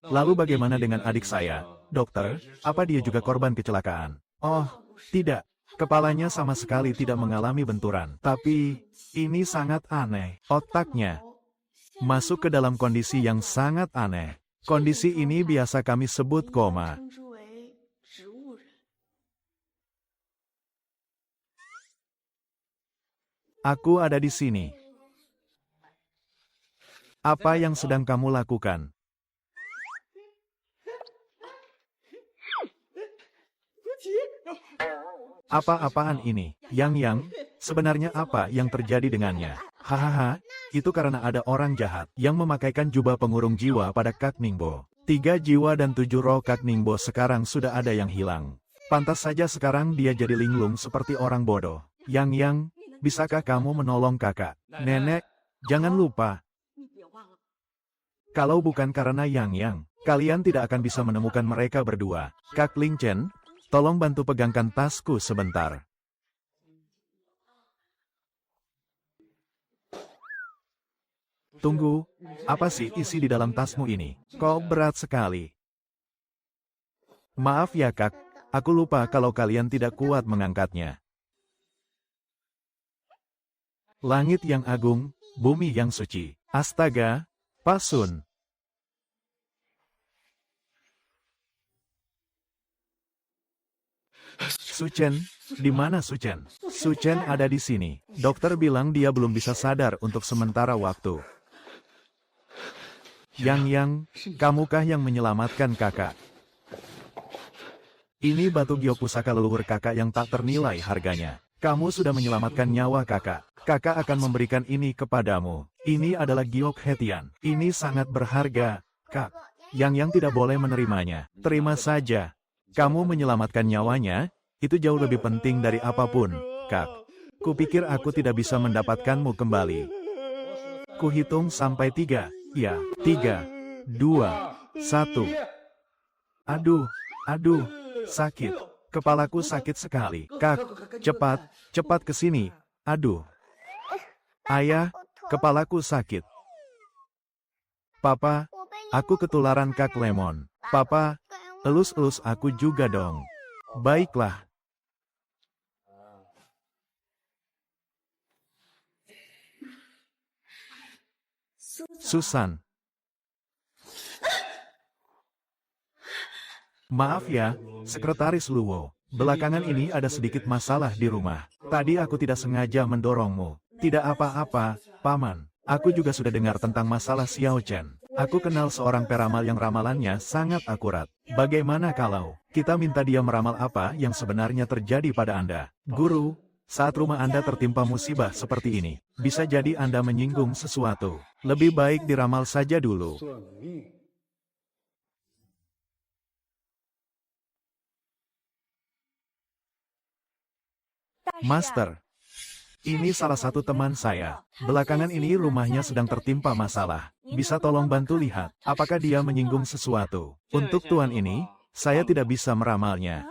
Lalu bagaimana dengan adik saya? Dokter, apa dia juga korban kecelakaan? Oh, tidak. Kepalanya sama sekali tidak mengalami benturan. Tapi, ini sangat aneh. Otaknya masuk ke dalam kondisi yang sangat aneh. Kondisi ini biasa kami sebut koma. Aku ada di sini. Apa yang sedang kamu lakukan? Apa-apaan ini? Yang, sebenarnya apa yang terjadi dengannya? Hahaha, itu karena ada orang jahat yang memakaikan jubah pengurung jiwa pada Kak Ningbo. 3 jiwa dan 7 roh Kak Ningbo sekarang sudah ada yang hilang. Pantas saja sekarang dia jadi linglung seperti orang bodoh. Yang, bisakah kamu menolong kakak? Nenek, jangan lupa. Kalau bukan karena Yang, kalian tidak akan bisa menemukan mereka berdua. Kak Ling Chen, tolong bantu pegangkan tasku sebentar. Tunggu, apa sih isi di dalam tasmu ini? Kok berat sekali? Maaf ya Kak, aku lupa kalau kalian tidak kuat mengangkatnya. Langit yang agung, bumi yang suci. Astaga, Pak Sun. Suchen, di mana Suchen? Suchen ada di sini. Dokter bilang dia belum bisa sadar untuk sementara waktu. Yang, kamukah yang menyelamatkan kakak? Ini batu giok pusaka leluhur kakak yang tak ternilai harganya. Kamu sudah menyelamatkan nyawa kakak. Kakak akan memberikan ini kepadamu. Ini adalah giok hetian. Ini sangat berharga, Kak. Yang tidak boleh menerimanya. Terima saja. Kamu menyelamatkan nyawanya, itu jauh lebih penting dari apapun, Kak. Kupikir aku tidak bisa mendapatkanmu kembali. Kuhitung sampai 3. Ya, 3, 2, 1. Aduh, sakit. Kepalaku sakit sekali. Kak, cepat ke sini. Aduh. Ayah, kepalaku sakit. Papa, aku ketularan Kak Lemon. Papa, elus-elus aku juga dong. Baiklah. Susan. Maaf ya, Sekretaris Luo. Belakangan ini ada sedikit masalah di rumah. Tadi aku tidak sengaja mendorongmu. Tidak apa-apa, Paman. Aku juga sudah dengar tentang masalah Xiao Chen. Aku kenal seorang peramal yang ramalannya sangat akurat. Bagaimana kalau kita minta dia meramal apa yang sebenarnya terjadi pada Anda? Guru, saat rumah Anda tertimpa musibah seperti ini, bisa jadi Anda menyinggung sesuatu. Lebih baik diramal saja dulu. Master, ini salah satu teman saya. Belakangan ini rumahnya sedang tertimpa masalah. Bisa tolong bantu lihat, apakah dia menyinggung sesuatu? Untuk tuan ini, saya tidak bisa meramalnya.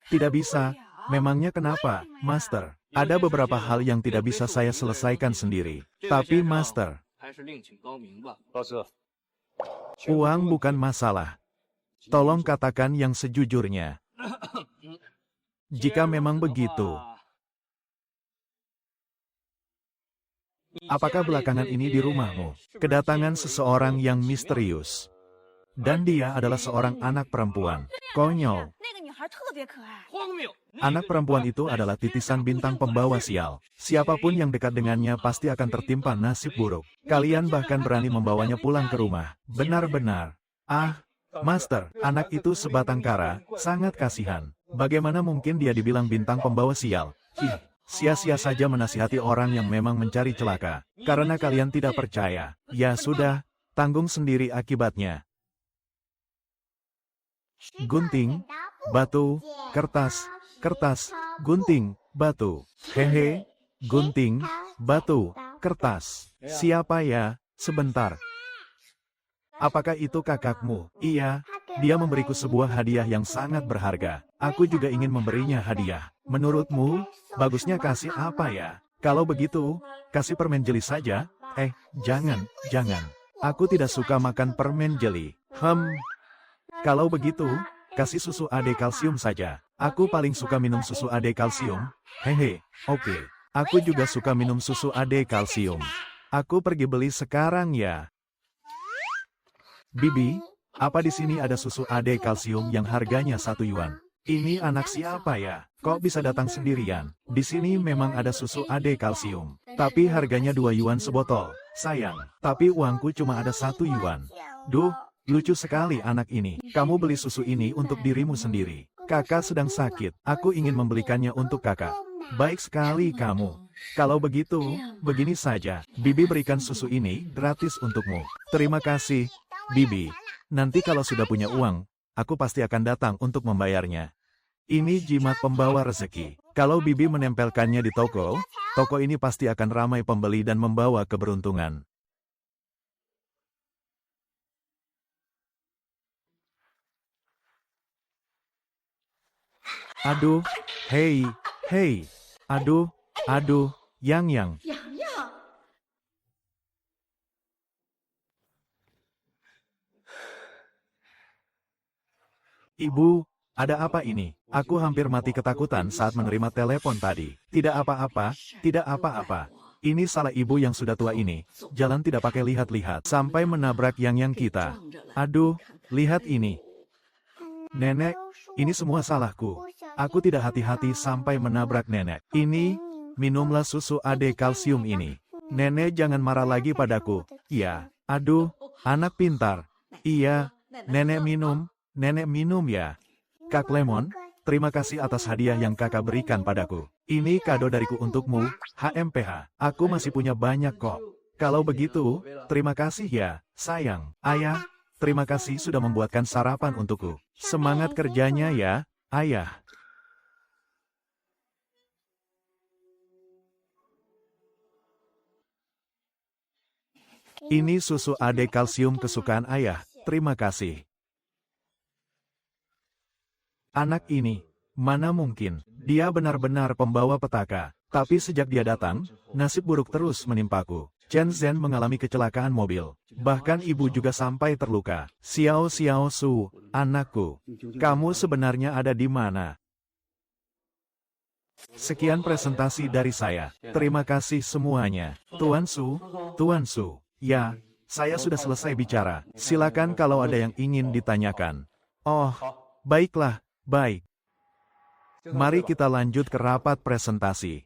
Tidak bisa? Memangnya kenapa, Master? Ada beberapa hal yang tidak bisa saya selesaikan sendiri. Tapi Master, uang bukan masalah. Tolong katakan yang sejujurnya. Jika memang begitu, apakah belakangan ini di rumahmu kedatangan seseorang yang misterius? Dan dia adalah seorang anak perempuan. Konyol. Anak perempuan itu adalah titisan bintang pembawa sial. Siapapun yang dekat dengannya pasti akan tertimpa nasib buruk. Kalian bahkan berani membawanya pulang ke rumah. Benar-benar. Ah, Master, anak itu sebatang kara, sangat kasihan. Bagaimana mungkin dia dibilang bintang pembawa sial? Sia-sia saja menasihati orang yang memang mencari celaka. Karena kalian tidak percaya. Ya sudah, tanggung sendiri akibatnya. Gunting, batu, kertas, kertas, gunting, batu. Hehe, gunting, batu, kertas. Siapa ya? Sebentar. Apakah itu kakakmu? Iya, dia memberiku sebuah hadiah yang sangat berharga. Aku juga ingin memberinya hadiah. Menurutmu, bagusnya kasih apa ya? Kalau begitu, kasih permen jeli saja. Jangan, jangan. Aku tidak suka makan permen jeli. Kalau begitu, kasih susu AD kalsium saja. Aku paling suka minum susu AD kalsium. Hehe, oke. Aku juga suka minum susu AD kalsium. Aku pergi beli sekarang ya. Bibi, apa di sini ada susu AD kalsium yang harganya 1 yuan? Ini anak siapa ya? Kok bisa datang sendirian? Di sini memang ada susu AD kalsium. Tapi harganya 2 yuan sebotol. Sayang, tapi uangku cuma ada 1 yuan. Duh, lucu sekali anak ini. Kamu beli susu ini untuk dirimu sendiri. Kakak sedang sakit. Aku ingin membelikannya untuk kakak. Baik sekali kamu. Kalau begitu, begini saja. Bibi berikan susu ini gratis untukmu. Terima kasih, Bibi. Nanti kalau sudah punya uang, aku pasti akan datang untuk membayarnya. Ini jimat pembawa rezeki. Kalau Bibi menempelkannya di toko, toko ini pasti akan ramai pembeli dan membawa keberuntungan. Aduh, hei, hei. Aduh, aduh, Yang. Ibu, ada apa ini? Aku hampir mati ketakutan saat menerima telepon tadi. Tidak apa-apa, tidak apa-apa. Ini salah ibu yang sudah tua ini. Jalan tidak pakai lihat-lihat. Sampai menabrak yang kita. Aduh, lihat ini. Nenek, ini semua salahku. Aku tidak hati-hati sampai menabrak nenek. Ini, minumlah susu AD kalsium ini. Nenek jangan marah lagi padaku. Iya, aduh, anak pintar. Iya, nenek minum. Nenek minum ya. Kak Lemon, terima kasih atas hadiah yang kakak berikan padaku. Ini kado dariku untukmu, HMPH. Aku masih punya banyak kok. Kalau begitu, terima kasih ya, sayang. Ayah, terima kasih sudah membuatkan sarapan untukku. Semangat kerjanya ya, ayah. Ini susu AD kalsium kesukaan ayah, terima kasih. Anak ini, mana mungkin, dia benar-benar pembawa petaka. Tapi sejak dia datang, nasib buruk terus menimpaku. Chen Zhen mengalami kecelakaan mobil. Bahkan ibu juga sampai terluka. Xiao Su, anakku, kamu sebenarnya ada di mana? Sekian presentasi dari saya. Terima kasih semuanya. Tuan Su, ya, saya sudah selesai bicara. Silakan kalau ada yang ingin ditanyakan. Oh, baiklah. Baik. Mari kita lanjut ke rapat presentasi.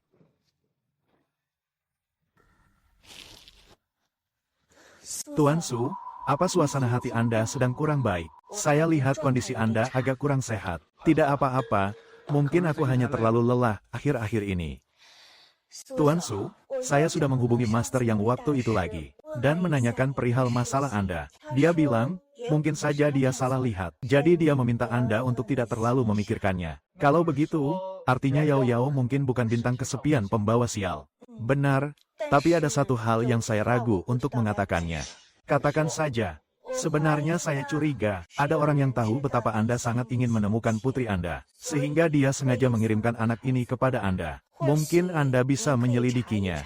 Tuan Su, apa suasana hati Anda sedang kurang baik? Saya lihat kondisi Anda agak kurang sehat. Tidak apa-apa, mungkin aku hanya terlalu lelah akhir-akhir ini. Tuan Su, saya sudah menghubungi master yang waktu itu lagi, dan menanyakan perihal masalah Anda. Dia bilang, mungkin saja dia salah lihat. Jadi dia meminta Anda untuk tidak terlalu memikirkannya. Kalau begitu, artinya Yao Yao mungkin bukan bintang kesepian pembawa sial. Benar, tapi ada satu hal yang saya ragu untuk mengatakannya. Katakan saja, sebenarnya saya curiga, ada orang yang tahu betapa Anda sangat ingin menemukan putri Anda, sehingga dia sengaja mengirimkan anak ini kepada Anda. Mungkin Anda bisa menyelidikinya.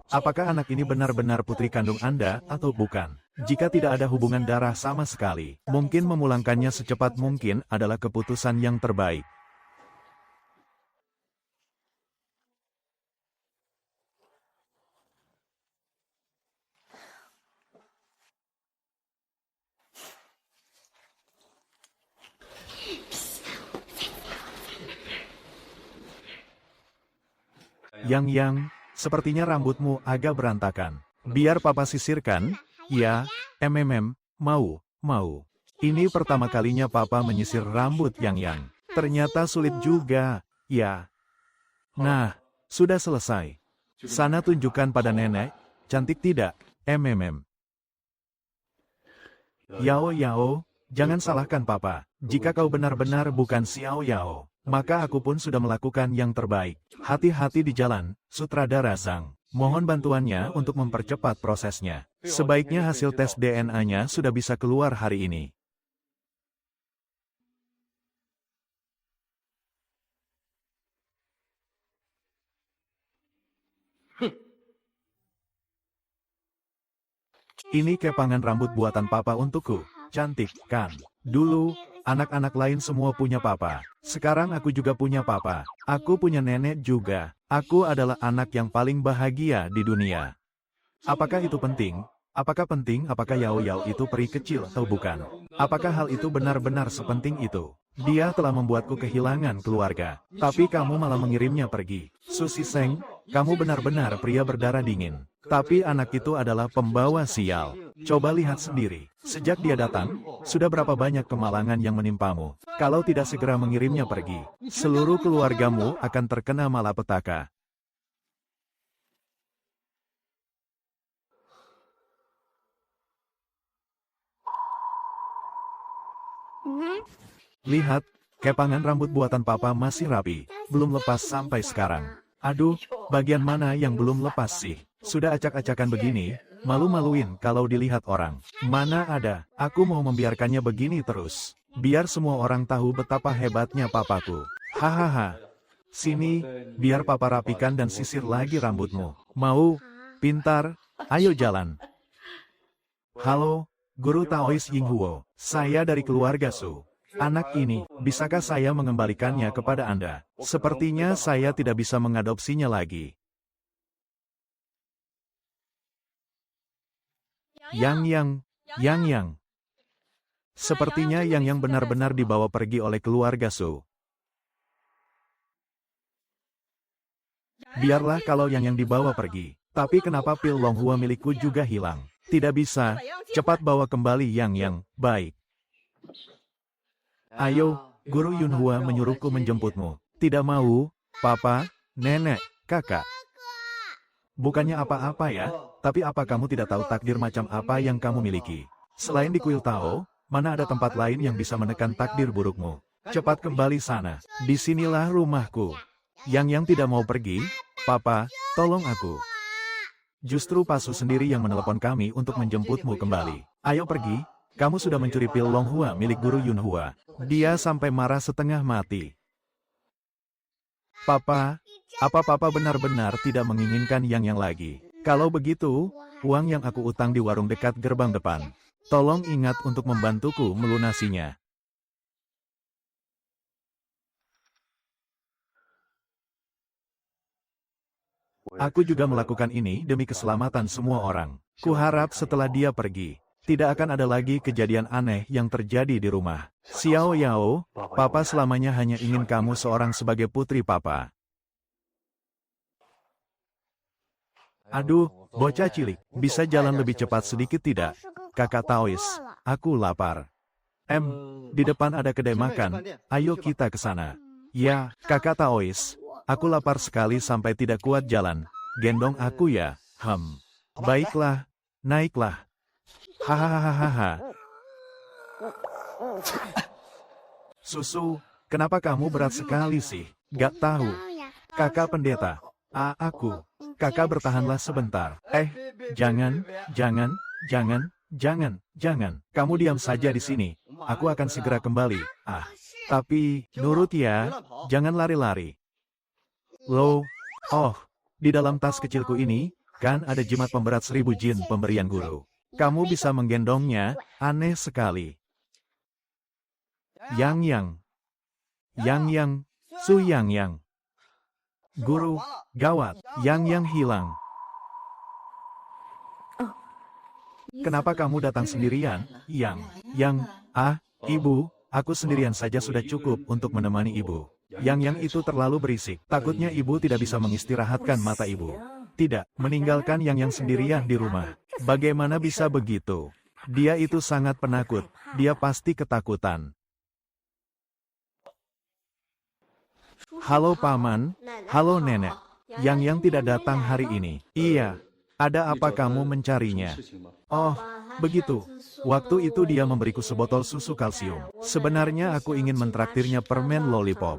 Apakah anak ini benar-benar putri kandung Anda atau bukan? Jika tidak ada hubungan darah sama sekali, mungkin memulangkannya secepat mungkin adalah keputusan yang terbaik. Yang, sepertinya rambutmu agak berantakan. Biar papa sisirkan? Ya, mau. Ini pertama kalinya papa menyisir rambut Yang. Ternyata sulit juga, ya. Nah, sudah selesai. Sana tunjukkan pada nenek, cantik tidak, Yao, jangan salahkan papa. Jika kau benar-benar bukan Xiao Yao, maka aku pun sudah melakukan yang terbaik. Hati-hati di jalan, sutradara Zhang. Mohon bantuannya untuk mempercepat prosesnya. Sebaiknya hasil tes DNA-nya sudah bisa keluar hari ini. Ini kepangan rambut buatan papa untukku. Cantik, kan? Dulu, anak-anak lain semua punya papa. Sekarang aku juga punya papa. Aku punya nenek juga. Aku adalah anak yang paling bahagia di dunia. Apakah itu penting? Apakah Yao itu peri kecil atau bukan? Apakah hal itu benar-benar sepenting itu? Dia telah membuatku kehilangan keluarga. Tapi kamu malah mengirimnya pergi. Susi Seng, kamu benar-benar pria berdarah dingin. Tapi anak itu adalah pembawa sial. Coba lihat sendiri. Sejak dia datang, sudah berapa banyak kemalangan yang menimpamu. Kalau tidak segera mengirimnya pergi, seluruh keluargamu akan terkena malapetaka. Lihat, kepangan rambut buatan papa masih rapi, belum lepas sampai sekarang. Aduh, bagian mana yang belum lepas sih? Sudah acak-acakan begini, malu-maluin kalau dilihat orang. Mana ada, aku mau membiarkannya begini terus. Biar semua orang tahu betapa hebatnya papaku. Hahaha. Sini, biar papa rapikan dan sisir lagi rambutmu. Mau? Pintar? Ayo jalan. Halo, Guru Taois Yinghuo. Saya dari keluarga Su. Anak ini, bisakah saya mengembalikannya kepada Anda? Sepertinya saya tidak bisa mengadopsinya lagi. Yang. Sepertinya Yang benar-benar dibawa pergi oleh keluarga Su. Biarlah kalau Yang dibawa pergi. Tapi kenapa pil Longhua milikku juga hilang? Tidak bisa. Cepat bawa kembali Yang. Baik. Ayo, Guru Yunhua menyuruhku menjemputmu. Tidak mau, Papa, Nenek, Kakak. Bukannya apa-apa ya, tapi apa kamu tidak tahu takdir macam apa yang kamu miliki? Selain di kuil Tao, mana ada tempat lain yang bisa menekan takdir burukmu? Cepat kembali sana. Disinilah rumahku. Yang tidak mau pergi, Papa, tolong aku. Justru Pasu sendiri yang menelepon kami untuk menjemputmu kembali. Ayo pergi, kamu sudah mencuri pil Longhua milik Guru Yunhua. Dia sampai marah setengah mati. Papa, apa Papa benar-benar tidak menginginkan Yang lagi? Kalau begitu, uang yang aku utang di warung dekat gerbang depan. Tolong ingat untuk membantuku melunasinya. Aku juga melakukan ini demi keselamatan semua orang. Kuharap setelah dia pergi, tidak akan ada lagi kejadian aneh yang terjadi di rumah. Xiao Yao, Papa selamanya hanya ingin kamu seorang sebagai putri Papa. Aduh, bocah cilik, bisa jalan lebih cepat sedikit tidak? Kakak Taois, aku lapar. Di depan ada kedai makan, ayo kita ke sana. Ya, Kakak Taois, aku lapar sekali sampai tidak kuat jalan. Gendong aku ya, Baiklah, naiklah. Hahaha. Susu, kenapa kamu berat sekali sih? Gak tahu. Kakak pendeta. Aku. Kakak bertahanlah sebentar. Jangan. Kamu diam saja di sini. Aku akan segera kembali. Tapi, nurut ya, jangan lari-lari. Di dalam tas kecilku ini, kan ada jimat pemberat 1000 jin pemberian guru. Kamu bisa menggendongnya, aneh sekali. Yang. Su Yang. Guru, gawat, Yang hilang. Kenapa kamu datang sendirian, Yang? Ibu, aku sendirian saja sudah cukup untuk menemani ibu. Yang itu terlalu berisik. Takutnya ibu tidak bisa mengistirahatkan mata ibu. Tidak, meninggalkan Yang sendirian di rumah. Bagaimana bisa begitu? Dia itu sangat penakut. Dia pasti ketakutan. Halo paman, halo nenek. Yang tidak datang hari ini. Iya, ada apa kamu mencarinya? Oh, begitu. Waktu itu dia memberiku sebotol susu kalsium. Sebenarnya aku ingin mentraktirnya permen lollipop.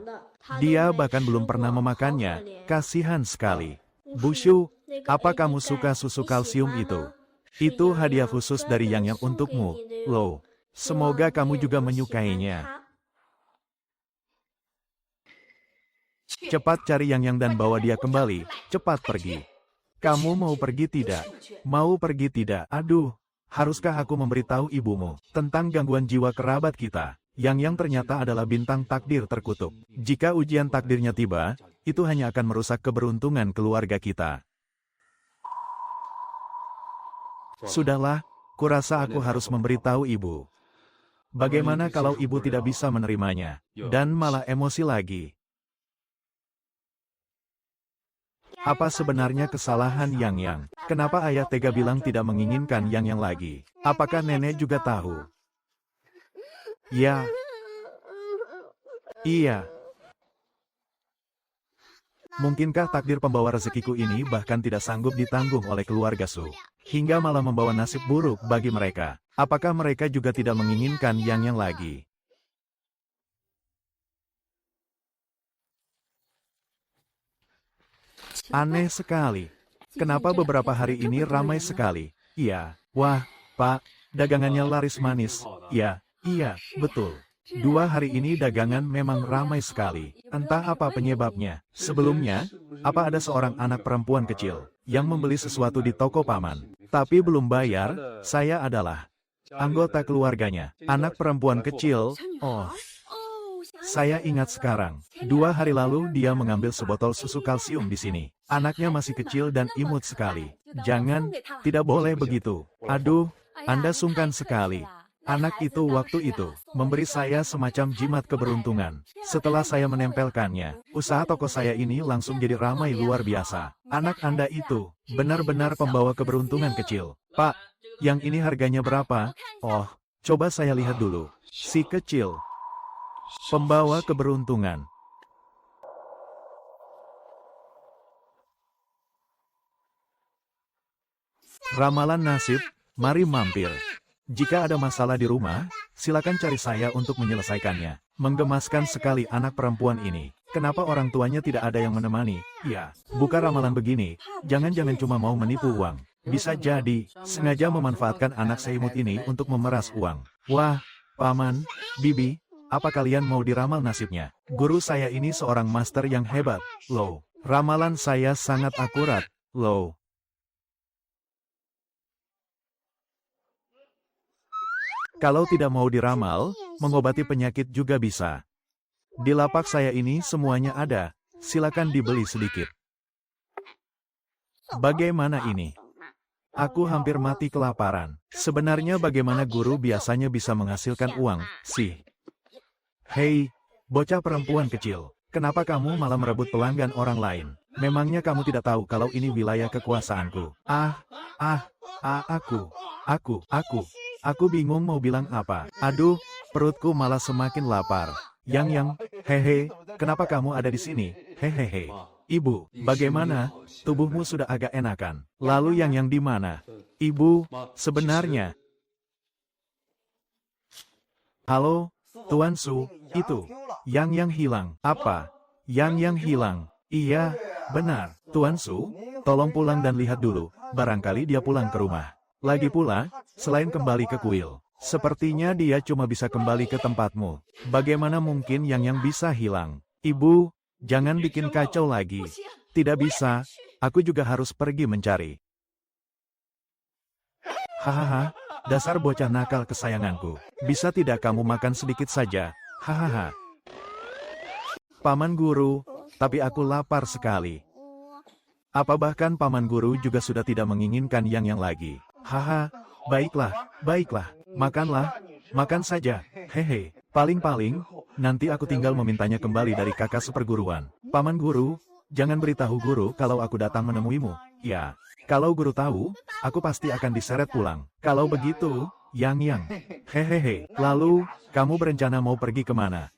Dia bahkan belum pernah memakannya. Kasihan sekali. Bushu, apa kamu suka susu kalsium itu? Itu hadiah khusus dari Yang untukmu, Lo. Semoga kamu juga menyukainya. Cepat cari Yang dan bawa dia kembali. Cepat pergi. Kamu mau pergi tidak? Mau pergi tidak? Aduh, haruskah aku memberitahu ibumu tentang gangguan jiwa kerabat kita? Yang ternyata adalah bintang takdir terkutuk. Jika ujian takdirnya tiba, itu hanya akan merusak keberuntungan keluarga kita. Sudahlah, kurasa aku harus memberitahu ibu. Bagaimana kalau ibu tidak bisa menerimanya, dan malah emosi lagi? Apa sebenarnya kesalahan Yang? Kenapa ayah tega bilang tidak menginginkan Yang lagi? Apakah nenek juga tahu? Ya. Iya. Mungkinkah takdir pembawa rezekiku ini bahkan tidak sanggup ditanggung oleh keluarga Su? Hingga malah membawa nasib buruk bagi mereka. Apakah mereka juga tidak menginginkan Yang lagi? Aneh sekali. Kenapa beberapa hari ini ramai sekali? Iya. Wah, Pak, dagangannya laris manis. Iya, iya, betul. 2 hari ini dagangan memang ramai sekali. Entah apa penyebabnya. Sebelumnya, apa ada seorang anak perempuan kecil yang membeli sesuatu di toko paman, tapi belum bayar? Saya adalah anggota keluarganya. Anak perempuan kecil, oh. Saya ingat sekarang. 2 hari lalu dia mengambil sebotol susu kalsium di sini. Anaknya masih kecil dan imut sekali. Jangan, tidak boleh begitu. Aduh, Anda sungkan sekali. Anak itu waktu itu memberi saya semacam jimat keberuntungan. Setelah saya menempelkannya, usaha toko saya ini langsung jadi ramai luar biasa. Anak Anda itu benar-benar pembawa keberuntungan kecil. Pak, yang ini harganya berapa? Oh, coba saya lihat dulu. Si kecil. Pembawa keberuntungan. Ramalan nasib, mari mampir. Jika ada masalah di rumah, silakan cari saya untuk menyelesaikannya. Menggemaskan sekali anak perempuan ini. Kenapa orang tuanya tidak ada yang menemani? Ya, buka ramalan begini. Jangan-jangan cuma mau menipu uang. Bisa jadi, sengaja memanfaatkan anak seimut ini untuk memeras uang. Wah, Paman, Bibi, apa kalian mau diramal nasibnya? Guru saya ini seorang master yang hebat, Lo. Ramalan saya sangat akurat, Lo. Kalau tidak mau diramal, mengobati penyakit juga bisa. Di lapak saya ini semuanya ada, silakan dibeli sedikit. Bagaimana ini? Aku hampir mati kelaparan. Sebenarnya bagaimana guru biasanya bisa menghasilkan uang, sih? Hei, bocah perempuan kecil, kenapa kamu malah merebut pelanggan orang lain? Memangnya kamu tidak tahu kalau ini wilayah kekuasaanku? Aku bingung mau bilang apa. Aduh, perutku malah semakin lapar. Yang, hehe, kenapa kamu ada di sini? Hehehe. Ibu, bagaimana? Tubuhmu sudah agak enakan. Lalu yang di mana? Ibu, sebenarnya. Halo, Tuan Su, itu. Yang hilang. Apa? Yang hilang. Iya, benar. Tuan Su, tolong pulang dan lihat dulu. Barangkali dia pulang ke rumah. Lagi pula, selain kembali ke kuil, sepertinya dia cuma bisa kembali ke tempatmu. Bagaimana mungkin yang bisa hilang? Ibu, jangan bikin kacau lagi. Tidak bisa, aku juga harus pergi mencari. Hahaha, dasar bocah nakal kesayanganku. Bisa tidak kamu makan sedikit saja? Hahaha. Paman Guru, tapi aku lapar sekali. Apa bahkan Paman Guru juga sudah tidak menginginkan yang lagi? Haha, baiklah, makanlah, makan saja, hehe. Paling-paling, nanti aku tinggal memintanya kembali dari kakak seperguruan. Paman guru, jangan beritahu guru kalau aku datang menemuimu. Ya, kalau guru tahu, aku pasti akan diseret pulang. Kalau begitu, Yang. Hehehe, lalu, kamu berencana mau pergi kemana?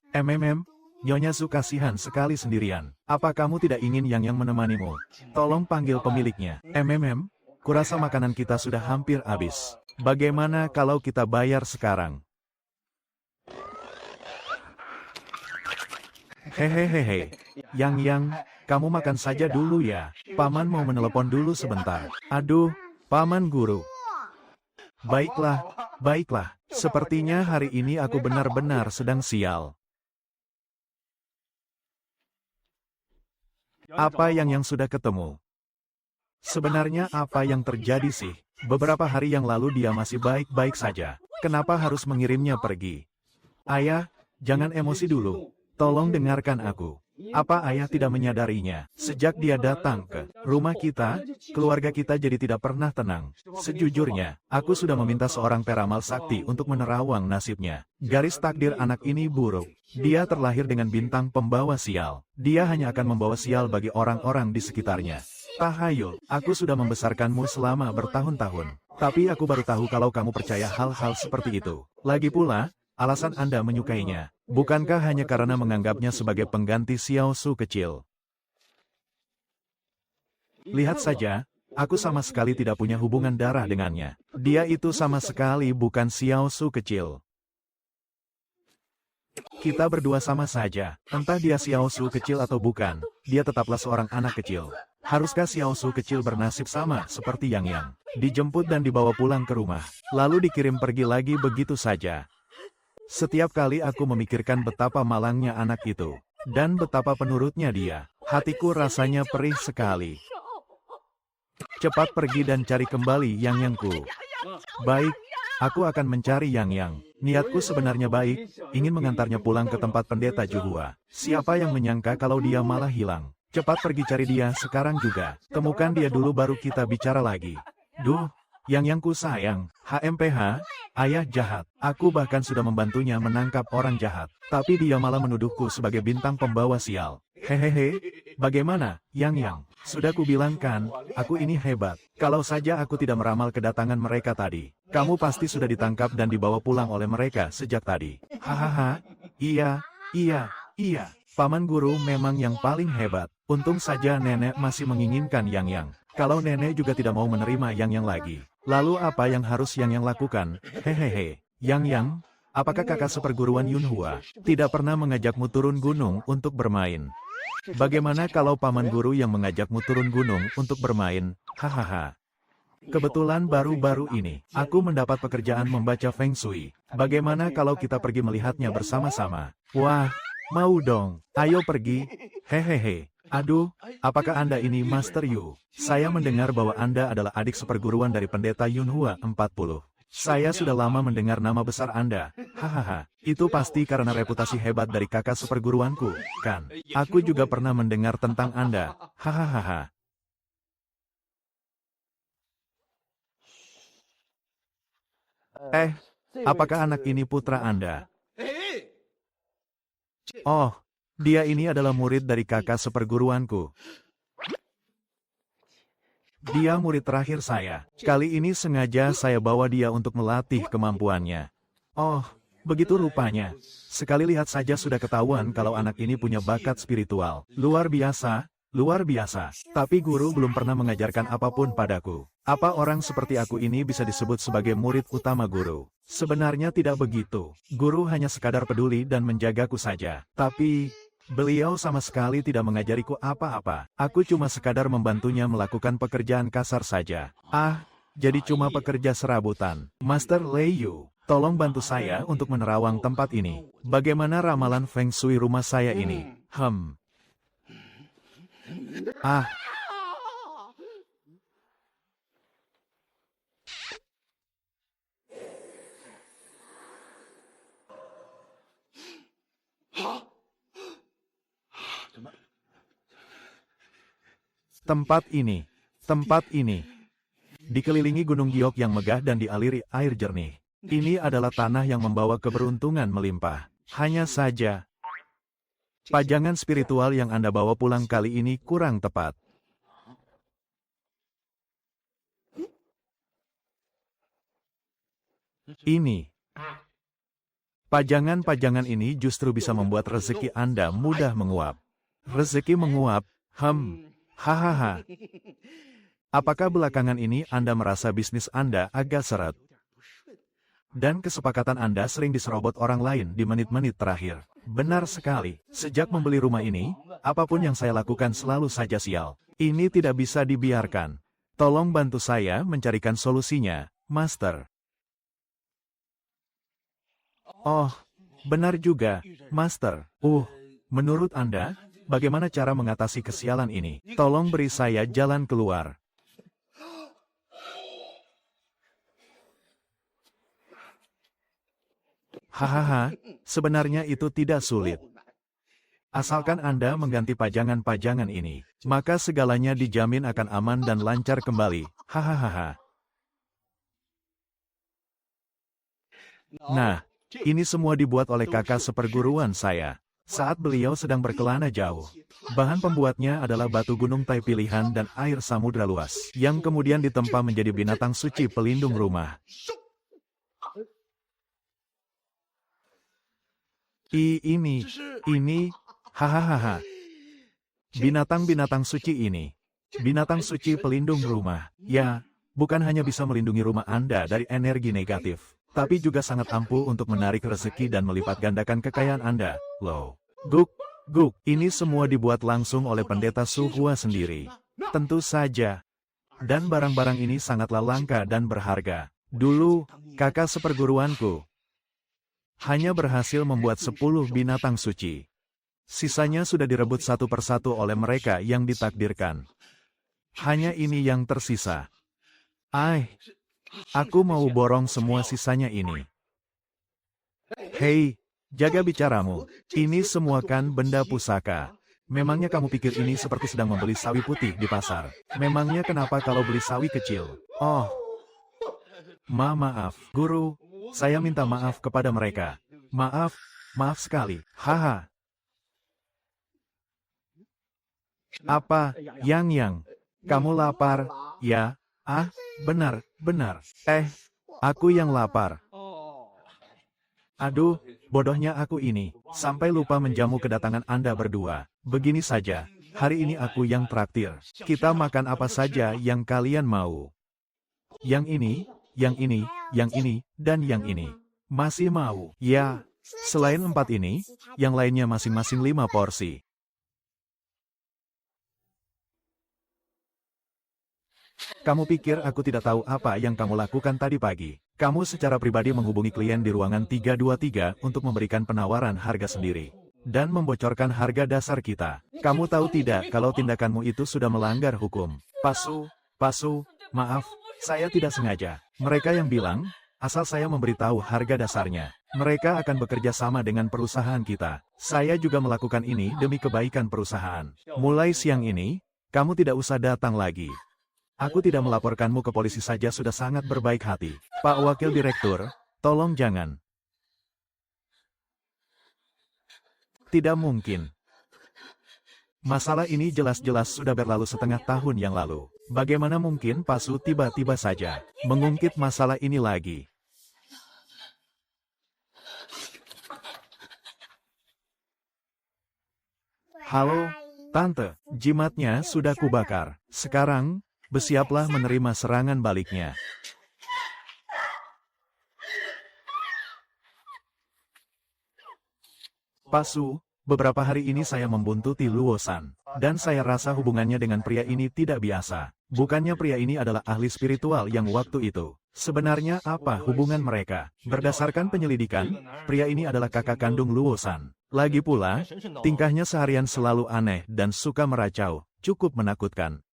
Nyonya Su kasihan sekali sendirian. Apa kamu tidak ingin Yang menemanimu? Tolong panggil pemiliknya. Kurasa makanan kita sudah hampir habis. Bagaimana kalau kita bayar sekarang? Hehehe, Yang, kamu makan saja dulu ya. Paman mau menelepon dulu sebentar. Aduh, Paman guru. Baiklah. Sepertinya hari ini aku benar-benar sedang sial. Apa yang sudah ketemu? Sebenarnya apa yang terjadi sih? Beberapa hari yang lalu dia masih baik-baik saja. Kenapa harus mengirimnya pergi? Ayah, jangan emosi dulu. Tolong dengarkan aku. Apa ayah tidak menyadarinya? Sejak dia datang ke rumah kita, keluarga kita jadi tidak pernah tenang. Sejujurnya, aku sudah meminta seorang peramal sakti untuk menerawang nasibnya. Garis takdir anak ini buruk. Dia terlahir dengan bintang pembawa sial. Dia hanya akan membawa sial bagi orang-orang di sekitarnya. Tahayul, aku sudah membesarkanmu selama bertahun-tahun. Tapi aku baru tahu kalau kamu percaya hal-hal seperti itu. Lagi pula, alasan Anda menyukainya. Bukankah hanya karena menganggapnya sebagai pengganti Xiao Su kecil? Lihat saja, aku sama sekali tidak punya hubungan darah dengannya. Dia itu sama sekali bukan Xiao Su kecil. Kita berdua sama saja, entah dia Xiao Su kecil atau bukan, dia tetaplah seorang anak kecil. Haruskah Xiao Su kecil bernasib sama seperti Yang? Dijemput dan dibawa pulang ke rumah, lalu dikirim pergi lagi begitu saja. Setiap kali aku memikirkan betapa malangnya anak itu, dan betapa penurutnya dia, hatiku rasanya perih sekali. Cepat pergi dan cari kembali Yang-Yangku. Baik, aku akan mencari Yang. Niatku sebenarnya baik, ingin mengantarnya pulang ke tempat pendeta Juhua. Siapa yang menyangka kalau dia malah hilang. Cepat pergi cari dia sekarang juga. Temukan dia dulu baru kita bicara lagi. Duh, Yang-Yangku sayang, HMPH, ayah jahat. Aku bahkan sudah membantunya menangkap orang jahat. Tapi dia malah menuduhku sebagai bintang pembawa sial. Hehehe, bagaimana, Yang? Sudah kubilang kan, aku ini hebat. Kalau saja aku tidak meramal kedatangan mereka tadi, kamu pasti sudah ditangkap dan dibawa pulang oleh mereka sejak tadi. Hahaha, iya. Paman guru memang yang paling hebat. Untung saja nenek masih menginginkan Yang. Kalau nenek juga tidak mau menerima Yang lagi. Lalu apa yang harus Yang lakukan? Hehehe, Yang, apakah kakak seperguruan Yunhua tidak pernah mengajakmu turun gunung untuk bermain? Bagaimana kalau paman guru yang mengajakmu turun gunung untuk bermain? Hahaha. Kebetulan baru-baru ini, aku mendapat pekerjaan membaca Feng Shui. Bagaimana kalau kita pergi melihatnya bersama-sama? Wah, mau dong. Ayo pergi. Hehehe. Aduh, apakah Anda ini Master Yu? Saya mendengar bahwa Anda adalah adik seperguruan dari pendeta Yunhua 40. Saya sudah lama mendengar nama besar Anda. Hahaha, itu pasti karena reputasi hebat dari kakak seperguruanku, kan? Aku juga pernah mendengar tentang Anda. Hahaha. Apakah anak ini putra Anda? Oh, dia ini adalah murid dari kakak seperguruanku. Dia murid terakhir saya. Kali ini sengaja saya bawa dia untuk melatih kemampuannya. Oh, begitu rupanya. Sekali lihat saja sudah ketahuan kalau anak ini punya bakat spiritual. Luar biasa. Tapi guru belum pernah mengajarkan apapun padaku. Apa orang seperti aku ini bisa disebut sebagai murid utama guru? Sebenarnya tidak begitu. Guru hanya sekadar peduli dan menjagaku saja. Tapi beliau sama sekali tidak mengajariku apa-apa. Aku cuma sekadar membantunya melakukan pekerjaan kasar saja. Jadi cuma pekerja serabutan. Master Lei Yu, tolong bantu saya untuk menerawang tempat ini. Bagaimana ramalan Feng Shui rumah saya ini? Tempat ini, dikelilingi gunung giok yang megah dan dialiri air jernih. Ini adalah tanah yang membawa keberuntungan melimpah. Hanya saja, Pajangan spiritual yang Anda bawa pulang kali ini kurang tepat. Ini. Pajangan-pajangan ini justru bisa membuat rezeki Anda mudah menguap. Rezeki menguap, hahaha. Apakah belakangan ini Anda merasa bisnis Anda agak seret? Dan kesepakatan Anda sering diserobot orang lain di menit-menit terakhir. Benar sekali. Sejak membeli rumah ini, apapun yang saya lakukan selalu saja sial. Ini tidak bisa dibiarkan. Tolong bantu saya mencarikan solusinya, Master. Oh, benar juga, Master. Menurut Anda, bagaimana cara mengatasi kesialan ini? Tolong beri saya jalan keluar. Hahaha, sebenarnya itu tidak sulit. Asalkan Anda mengganti pajangan-pajangan ini, maka segalanya dijamin akan aman dan lancar kembali. Hahaha. Nah, ini semua dibuat oleh kakak seperguruan saya, saat beliau sedang berkelana jauh. Bahan pembuatnya adalah batu gunung Tai pilihan dan air samudra luas, yang kemudian ditempa menjadi binatang suci pelindung rumah. Ini, hahaha. Binatang-binatang suci ini. Binatang suci pelindung rumah. Ya, bukan hanya bisa melindungi rumah Anda dari energi negatif, tapi juga sangat ampuh untuk menarik rezeki dan melipat gandakan kekayaan Anda. Loh. Guk, ini semua dibuat langsung oleh pendeta Su Hua sendiri. Tentu saja. Dan barang-barang ini sangatlah langka dan berharga. Dulu, kakak seperguruanku hanya berhasil membuat 10 binatang suci. Sisanya sudah direbut satu persatu oleh mereka yang ditakdirkan. Hanya ini yang tersisa. Aku mau borong semua sisanya ini. Hei, jaga bicaramu. Ini semua kan benda pusaka. Memangnya kamu pikir ini seperti sedang membeli sawi putih di pasar? Memangnya kenapa kalau beli sawi kecil? Oh, maaf, guru. Saya minta maaf kepada mereka. Maaf sekali. Haha. Apa, Yang? Kamu lapar? Ya, benar. Aku yang lapar. Aduh, bodohnya aku ini. Sampai lupa menjamu kedatangan Anda berdua. Begini saja, hari ini aku yang traktir. Kita makan apa saja yang kalian mau. Yang ini, dan yang ini. Masih mau? Ya, selain 4 ini, yang lainnya masing-masing 5 porsi. Kamu pikir aku tidak tahu apa yang kamu lakukan tadi pagi? Kamu secara pribadi menghubungi klien di ruangan 323 untuk memberikan penawaran harga sendiri. Dan membocorkan harga dasar kita. Kamu tahu tidak kalau tindakanmu itu sudah melanggar hukum? Pasu, maaf, saya tidak sengaja. Mereka yang bilang, asal saya memberitahu harga dasarnya, mereka akan bekerja sama dengan perusahaan kita. Saya juga melakukan ini demi kebaikan perusahaan. Mulai siang ini, kamu tidak usah datang lagi. Aku tidak melaporkanmu ke polisi saja sudah sangat berbaik hati. Pak Wakil Direktur, tolong jangan. Tidak mungkin. Masalah ini jelas-jelas sudah berlalu setengah tahun yang lalu. Bagaimana mungkin Pasu tiba-tiba saja mengungkit masalah ini lagi? Halo, Tante, jimatnya sudah kubakar. Sekarang, bersiaplah menerima serangan baliknya. Pasu, beberapa hari ini saya membuntuti Luosan, dan saya rasa hubungannya dengan pria ini tidak biasa. Bukannya pria ini adalah ahli spiritual yang waktu itu. Sebenarnya apa hubungan mereka? Berdasarkan penyelidikan, pria ini adalah kakak kandung Luosan. Lagi pula, tingkahnya seharian selalu aneh dan suka meracau, cukup menakutkan.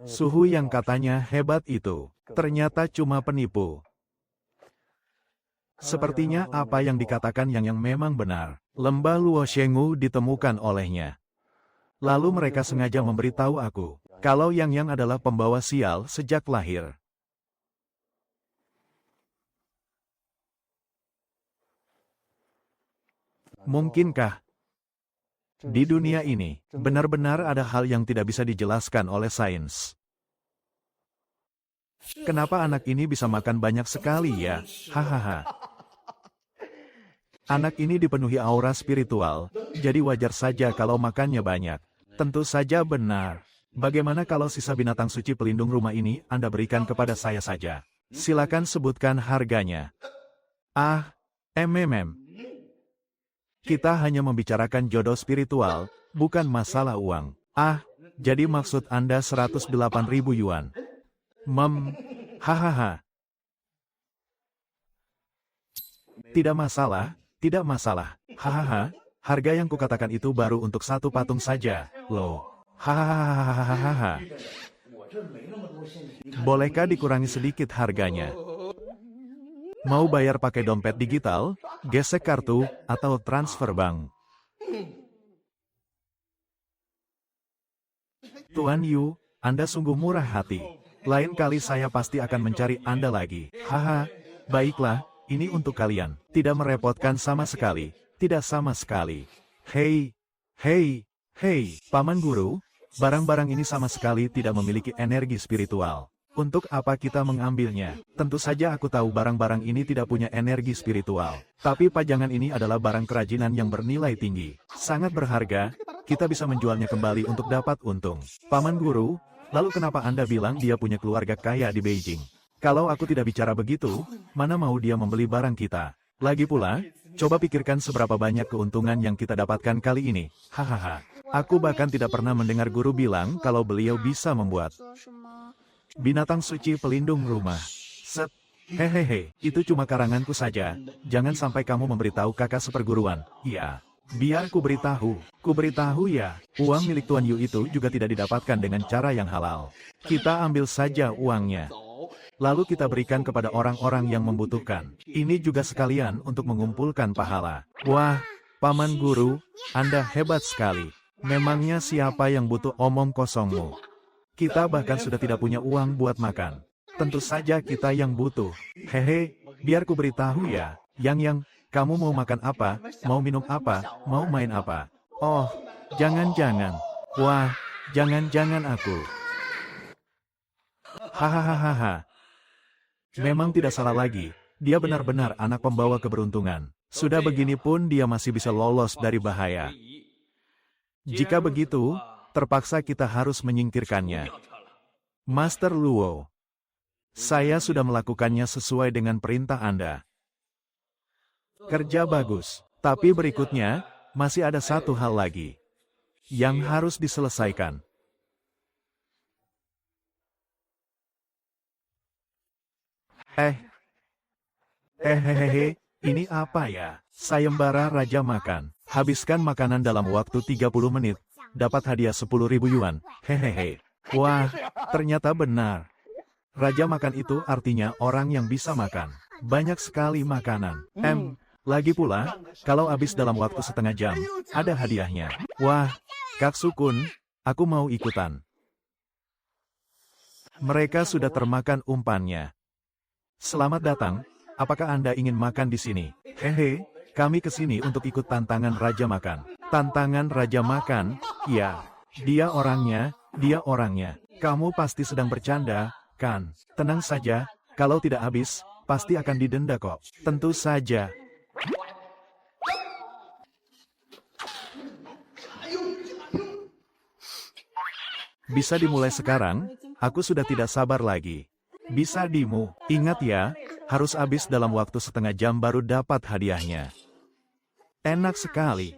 Suhu yang katanya hebat itu, ternyata cuma penipu. Sepertinya apa yang dikatakan yang memang benar. Lembah Luoshengu ditemukan olehnya. Lalu mereka sengaja memberitahu aku, kalau Yang adalah pembawa sial sejak lahir. Mungkinkah di dunia ini benar-benar ada hal yang tidak bisa dijelaskan oleh sains? Kenapa anak ini bisa makan banyak sekali ya? Hahaha. Anak ini dipenuhi aura spiritual, jadi wajar saja kalau makannya banyak. Tentu saja benar. Bagaimana kalau sisa binatang suci pelindung rumah ini Anda berikan kepada saya saja? Silakan sebutkan harganya. Ah, Kita hanya membicarakan jodoh spiritual, bukan masalah uang. Ah, jadi maksud Anda 108.000 yuan. Hahaha. Tidak masalah, tidak masalah. Hahaha, harga yang kukatakan itu baru untuk satu patung saja, loh. Hahaha. Bolehkah dikurangi sedikit harganya? Mau bayar pakai dompet digital, gesek kartu, atau transfer bank? Tuan Yu, Anda sungguh murah hati. Lain kali saya pasti akan mencari Anda lagi. Haha, baiklah, ini untuk kalian. Tidak merepotkan sama sekali. Tidak sama sekali. Hei, Paman Guru, barang-barang ini sama sekali tidak memiliki energi spiritual. Untuk apa kita mengambilnya? Tentu saja aku tahu barang-barang ini tidak punya energi spiritual. Tapi pajangan ini adalah barang kerajinan yang bernilai tinggi. Sangat berharga, kita bisa menjualnya kembali untuk dapat untung. Paman Guru, lalu kenapa Anda bilang dia punya keluarga kaya di Beijing? Kalau aku tidak bicara begitu, mana mau dia membeli barang kita? Lagi pula, coba pikirkan seberapa banyak keuntungan yang kita dapatkan kali ini. Hahaha. Aku bahkan tidak pernah mendengar guru bilang kalau beliau bisa membuat binatang suci pelindung rumah. Hehehe, itu cuma karanganku saja. Jangan sampai kamu memberitahu kakak seperguruan. Iya, biar ku beritahu ya. Uang milik Tuan Yu itu juga tidak didapatkan dengan cara yang halal. Kita ambil saja uangnya. Lalu kita berikan kepada orang-orang yang membutuhkan. Ini juga sekalian untuk mengumpulkan pahala. Wah, Paman Guru, Anda hebat sekali. Memangnya siapa yang butuh omong kosongmu? Kita bahkan sudah tidak punya uang buat makan. Tentu saja kita yang butuh. Hehe, biar ku beritahu ya. Yang, kamu mau makan apa, mau minum apa, mau main apa? Oh, jangan-jangan. Wah, jangan-jangan aku. Hahaha. Memang tidak salah lagi. Dia benar-benar anak pembawa keberuntungan. Sudah begini pun dia masih bisa lolos dari bahaya. Jika begitu, terpaksa kita harus menyingkirkannya. Master Luo, saya sudah melakukannya sesuai dengan perintah Anda. Kerja bagus, tapi berikutnya, masih ada satu hal lagi yang harus diselesaikan. Hehehe, ini apa ya? Sayembara Raja Makan. Habiskan makanan dalam waktu 30 menit. Dapat hadiah 10.000 yuan. Hehehe. Wah, ternyata benar. Raja Makan itu artinya orang yang bisa makan. Banyak sekali makanan. Lagi pula, kalau habis dalam waktu setengah jam, ada hadiahnya. Wah, Kak Sukun, aku mau ikutan. Mereka sudah termakan umpannya. Selamat datang, apakah Anda ingin makan di sini? Hehe, kami ke sini untuk ikut tantangan Raja Makan. Tantangan Raja Makan? Ya, dia orangnya. Kamu pasti sedang bercanda, kan? Tenang saja, kalau tidak habis, pasti akan didenda kok. Tentu saja. Bisa dimulai sekarang, aku sudah tidak sabar lagi. Bisa dimu, ingat ya, harus habis dalam waktu setengah jam baru dapat hadiahnya. Enak sekali.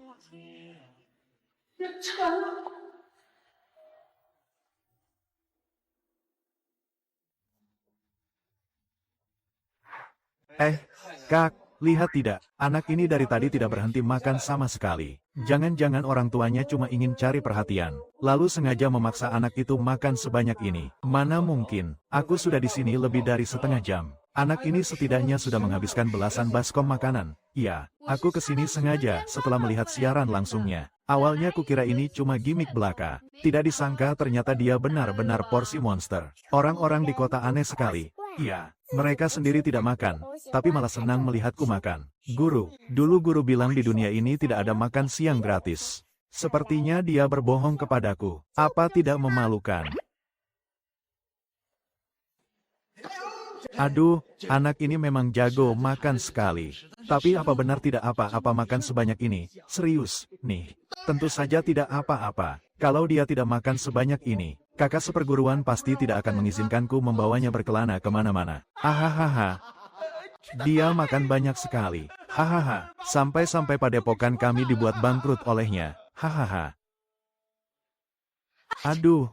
Kak, lihat tidak, anak ini dari tadi tidak berhenti makan sama sekali. Jangan-jangan orang tuanya cuma ingin cari perhatian, lalu sengaja memaksa anak itu makan sebanyak ini. Mana mungkin, aku sudah di sini lebih dari setengah jam. Anak ini setidaknya sudah menghabiskan belasan baskom makanan. Iya, aku kesini sengaja setelah melihat siaran langsungnya. Awalnya kukira ini cuma gimik belaka. Tidak disangka ternyata dia benar-benar porsi monster. Orang-orang di kota aneh sekali. Iya, mereka sendiri tidak makan, tapi malah senang melihatku makan. Guru, dulu guru bilang di dunia ini tidak ada makan siang gratis. Sepertinya dia berbohong kepadaku. Apa tidak memalukan? Aduh, anak ini memang jago makan sekali. Tapi apa benar tidak apa-apa makan sebanyak ini? Serius, nih. Tentu saja tidak apa-apa. Kalau dia tidak makan sebanyak ini, kakak seperguruan pasti tidak akan mengizinkanku membawanya berkelana kemana-mana. Hahaha. Dia makan banyak sekali. Hahaha. Sampai-sampai padepokan kami dibuat bangkrut olehnya. Hahaha. Aduh.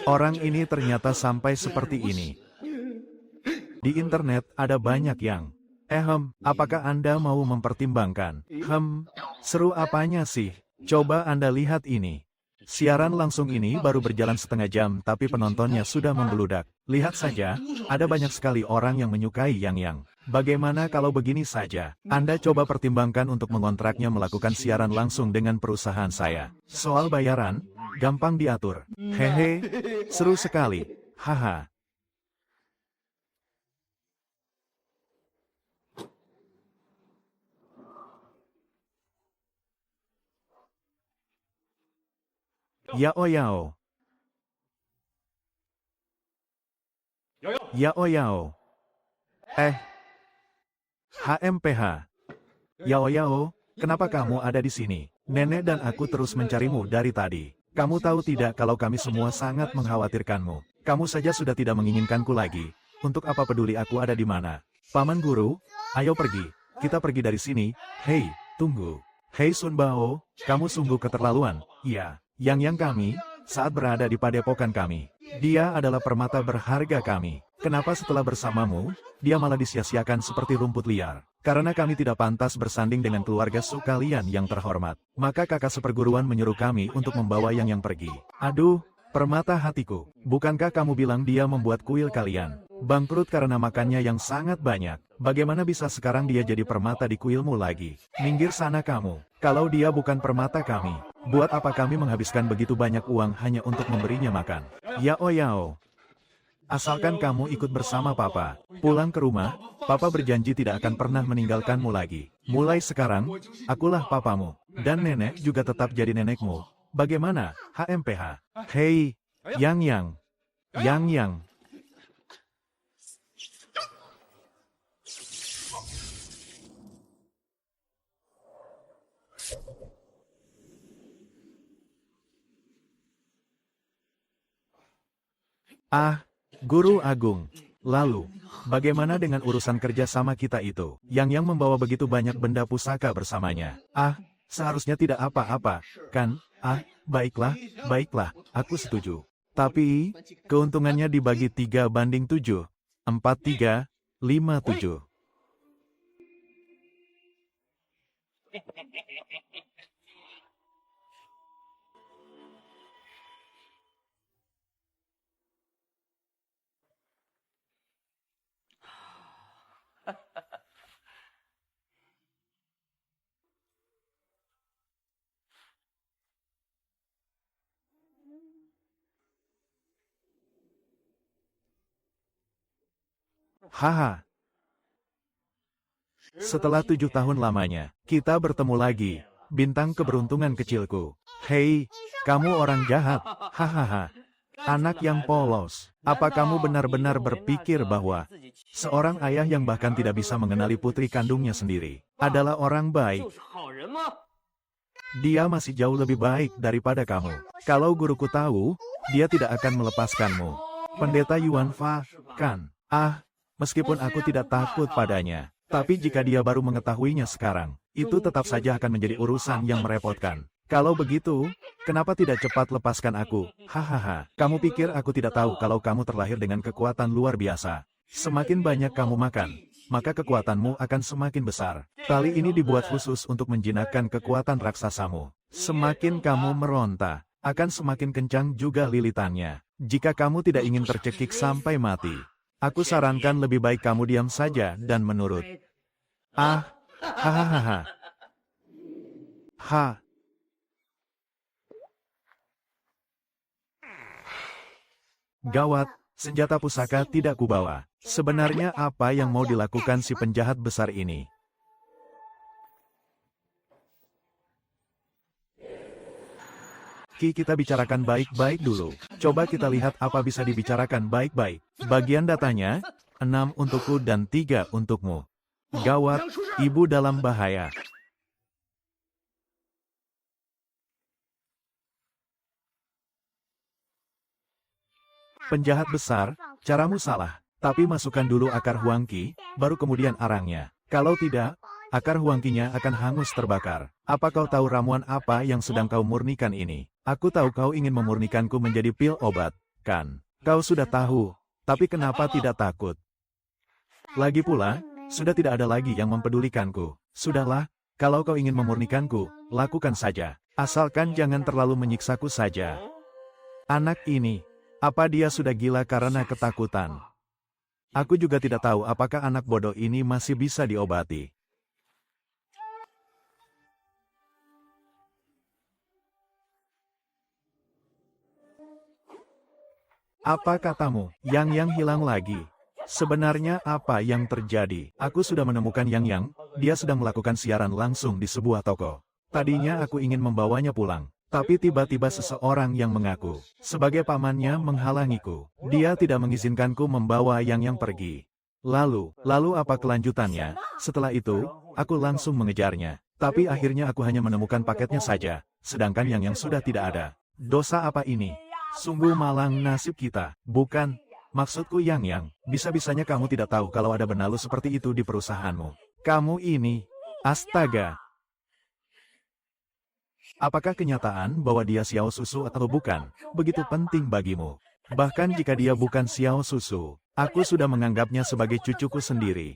Orang ini ternyata sampai seperti ini. Di internet ada banyak yang, apakah Anda mau mempertimbangkan? Seru apanya sih? Coba Anda lihat ini. Siaran langsung ini baru berjalan setengah jam tapi penontonnya sudah membludak. Lihat saja, ada banyak sekali orang yang menyukai Yang. Bagaimana kalau begini saja? Anda coba pertimbangkan untuk mengontraknya melakukan siaran langsung dengan perusahaan saya. Soal bayaran, gampang diatur. Hehe, seru sekali. Haha. Yao yao. Yao yao. HMPH. Yao yao, kenapa kamu ada di sini? Nenek dan aku terus mencarimu dari tadi. Kamu tahu tidak kalau kami semua sangat mengkhawatirkanmu. Kamu saja sudah tidak menginginkanku lagi. Untuk apa peduli aku ada di mana? Paman guru, ayo pergi. Kita pergi dari sini. Hei, tunggu. Hei Sun Bao, kamu sungguh keterlaluan. Iya, Yang kami, saat berada di padepokan kami. Dia adalah permata berharga kami. Kenapa setelah bersamamu, dia malah disia-siakan seperti rumput liar? Karena kami tidak pantas bersanding dengan keluarga Su kalian yang terhormat. Maka kakak seperguruan menyuruh kami untuk membawa Yang pergi. Aduh, permata hatiku. Bukankah kamu bilang dia membuat kuil kalian bangkrut karena makannya yang sangat banyak? Bagaimana bisa sekarang dia jadi permata di kuilmu lagi? Minggir sana kamu. Kalau dia bukan permata kami, buat apa kami menghabiskan begitu banyak uang hanya untuk memberinya makan? Yao yao. Asalkan kamu ikut bersama Papa, pulang ke rumah, Papa berjanji tidak akan pernah meninggalkanmu lagi. Mulai sekarang, akulah papamu, dan nenek juga tetap jadi nenekmu. Bagaimana, HMPH? Hei, Yang. Guru Agung. Lalu, bagaimana dengan urusan kerja sama kita itu? Yang membawa begitu banyak benda pusaka bersamanya. Seharusnya tidak apa-apa, kan? Baiklah, aku setuju. Tapi, keuntungannya dibagi 3/7. 4-3, 5-7. Haha. Setelah 7 tahun lamanya, kita bertemu lagi. Bintang keberuntungan kecilku. Hei, kamu orang jahat. Hahaha. Anak yang polos. Apa kamu benar-benar berpikir bahwa seorang ayah yang bahkan tidak bisa mengenali putri kandungnya sendiri adalah orang baik? Dia masih jauh lebih baik daripada kamu. Kalau guruku tahu, dia tidak akan melepaskanmu. Pendeta Yuan Fa, kan? Meskipun aku tidak takut padanya, tapi jika dia baru mengetahuinya sekarang, itu tetap saja akan menjadi urusan yang merepotkan. Kalau begitu, kenapa tidak cepat lepaskan aku? Hahaha, kamu pikir aku tidak tahu kalau kamu terlahir dengan kekuatan luar biasa? Semakin banyak kamu makan, maka kekuatanmu akan semakin besar. Tali ini dibuat khusus untuk menjinakkan kekuatan raksasamu. Semakin kamu meronta, akan semakin kencang juga lilitannya. Jika kamu tidak ingin tercekik sampai mati, aku sarankan lebih baik kamu diam saja dan menurut. Hahaha. Gawat, senjata pusaka tidak kubawa. Sebenarnya apa yang mau dilakukan si penjahat besar ini? Kita bicarakan baik-baik dulu. Coba kita lihat apa bisa dibicarakan baik-baik. Bagian datanya, 6 untukku dan 3 untukmu. Gawat, ibu dalam bahaya. Penjahat besar, caramu salah. Tapi masukkan dulu akar huangki, baru kemudian arangnya. Kalau tidak, akar huangkinya akan hangus terbakar. Apa kau tahu ramuan apa yang sedang kau murnikan ini? Aku tahu kau ingin memurnikanku menjadi pil obat, kan? Kau sudah tahu, tapi kenapa tidak takut? Lagi pula, sudah tidak ada lagi yang mempedulikanku. Sudahlah, kalau kau ingin memurnikanku, lakukan saja. Asalkan jangan terlalu menyiksaku saja. Anak ini, apa dia sudah gila karena ketakutan? Aku juga tidak tahu apakah anak bodoh ini masih bisa diobati. Apa katamu? Yang hilang lagi. Sebenarnya apa yang terjadi? Aku sudah menemukan Yang. Dia sedang melakukan siaran langsung di sebuah toko. Tadinya aku ingin membawanya pulang. Tapi tiba-tiba seseorang yang mengaku sebagai pamannya menghalangiku. Dia tidak mengizinkanku membawa Yang pergi. Lalu apa kelanjutannya? Setelah itu, aku langsung mengejarnya. Tapi akhirnya aku hanya menemukan paketnya saja. Sedangkan Yang sudah tidak ada. Dosa apa ini? Sungguh malang nasib kita, bukan? Maksudku Yang, bisa-bisanya kamu tidak tahu kalau ada benalu seperti itu di perusahaanmu. Kamu ini, astaga. Apakah kenyataan bahwa dia Xiao Susu atau bukan, begitu penting bagimu? Bahkan jika dia bukan Xiao Susu, aku sudah menganggapnya sebagai cucuku sendiri.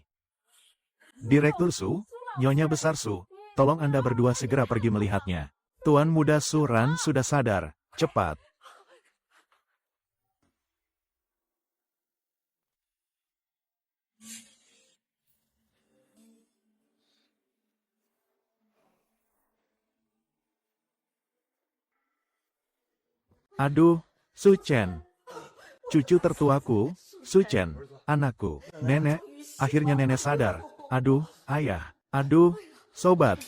Direktur Su, Nyonya Besar Su, tolong Anda berdua segera pergi melihatnya. Tuan Muda Su Ran sudah sadar, cepat. Aduh, Su Chen. Cucu tertuaku, Su Chen, anakku. Nenek, akhirnya nenek sadar. Aduh, ayah. Aduh, sobat.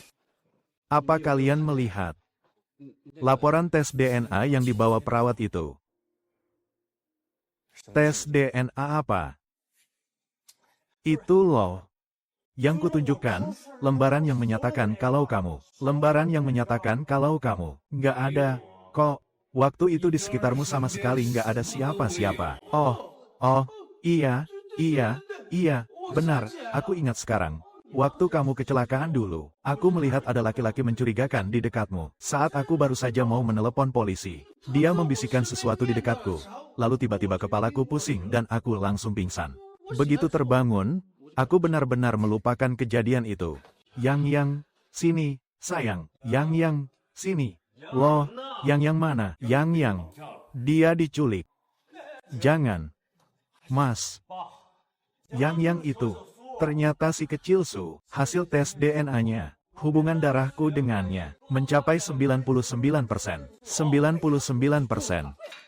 Apa kalian melihat laporan tes DNA yang dibawa perawat itu? Tes DNA apa? Itu loh. Yang kutunjukkan, lembaran yang menyatakan kalau kamu. Lembaran yang menyatakan kalau kamu. Nggak ada, kok. Waktu itu di sekitarmu sama sekali nggak ada siapa-siapa. Oh, iya, benar, aku ingat sekarang. Waktu kamu kecelakaan dulu, aku melihat ada laki-laki mencurigakan di dekatmu. Saat aku baru saja mau menelepon polisi, dia membisikkan sesuatu di dekatku. Lalu tiba-tiba kepalaku pusing dan aku langsung pingsan. Begitu terbangun, aku benar-benar melupakan kejadian itu. Yang, sini, sayang. Yang, sini. Loh, yang mana? Yang, dia diculik. Jangan. Mas. Yang itu, ternyata si kecil Su, hasil tes DNA-nya, hubungan darahku dengannya, mencapai 99%. 99%.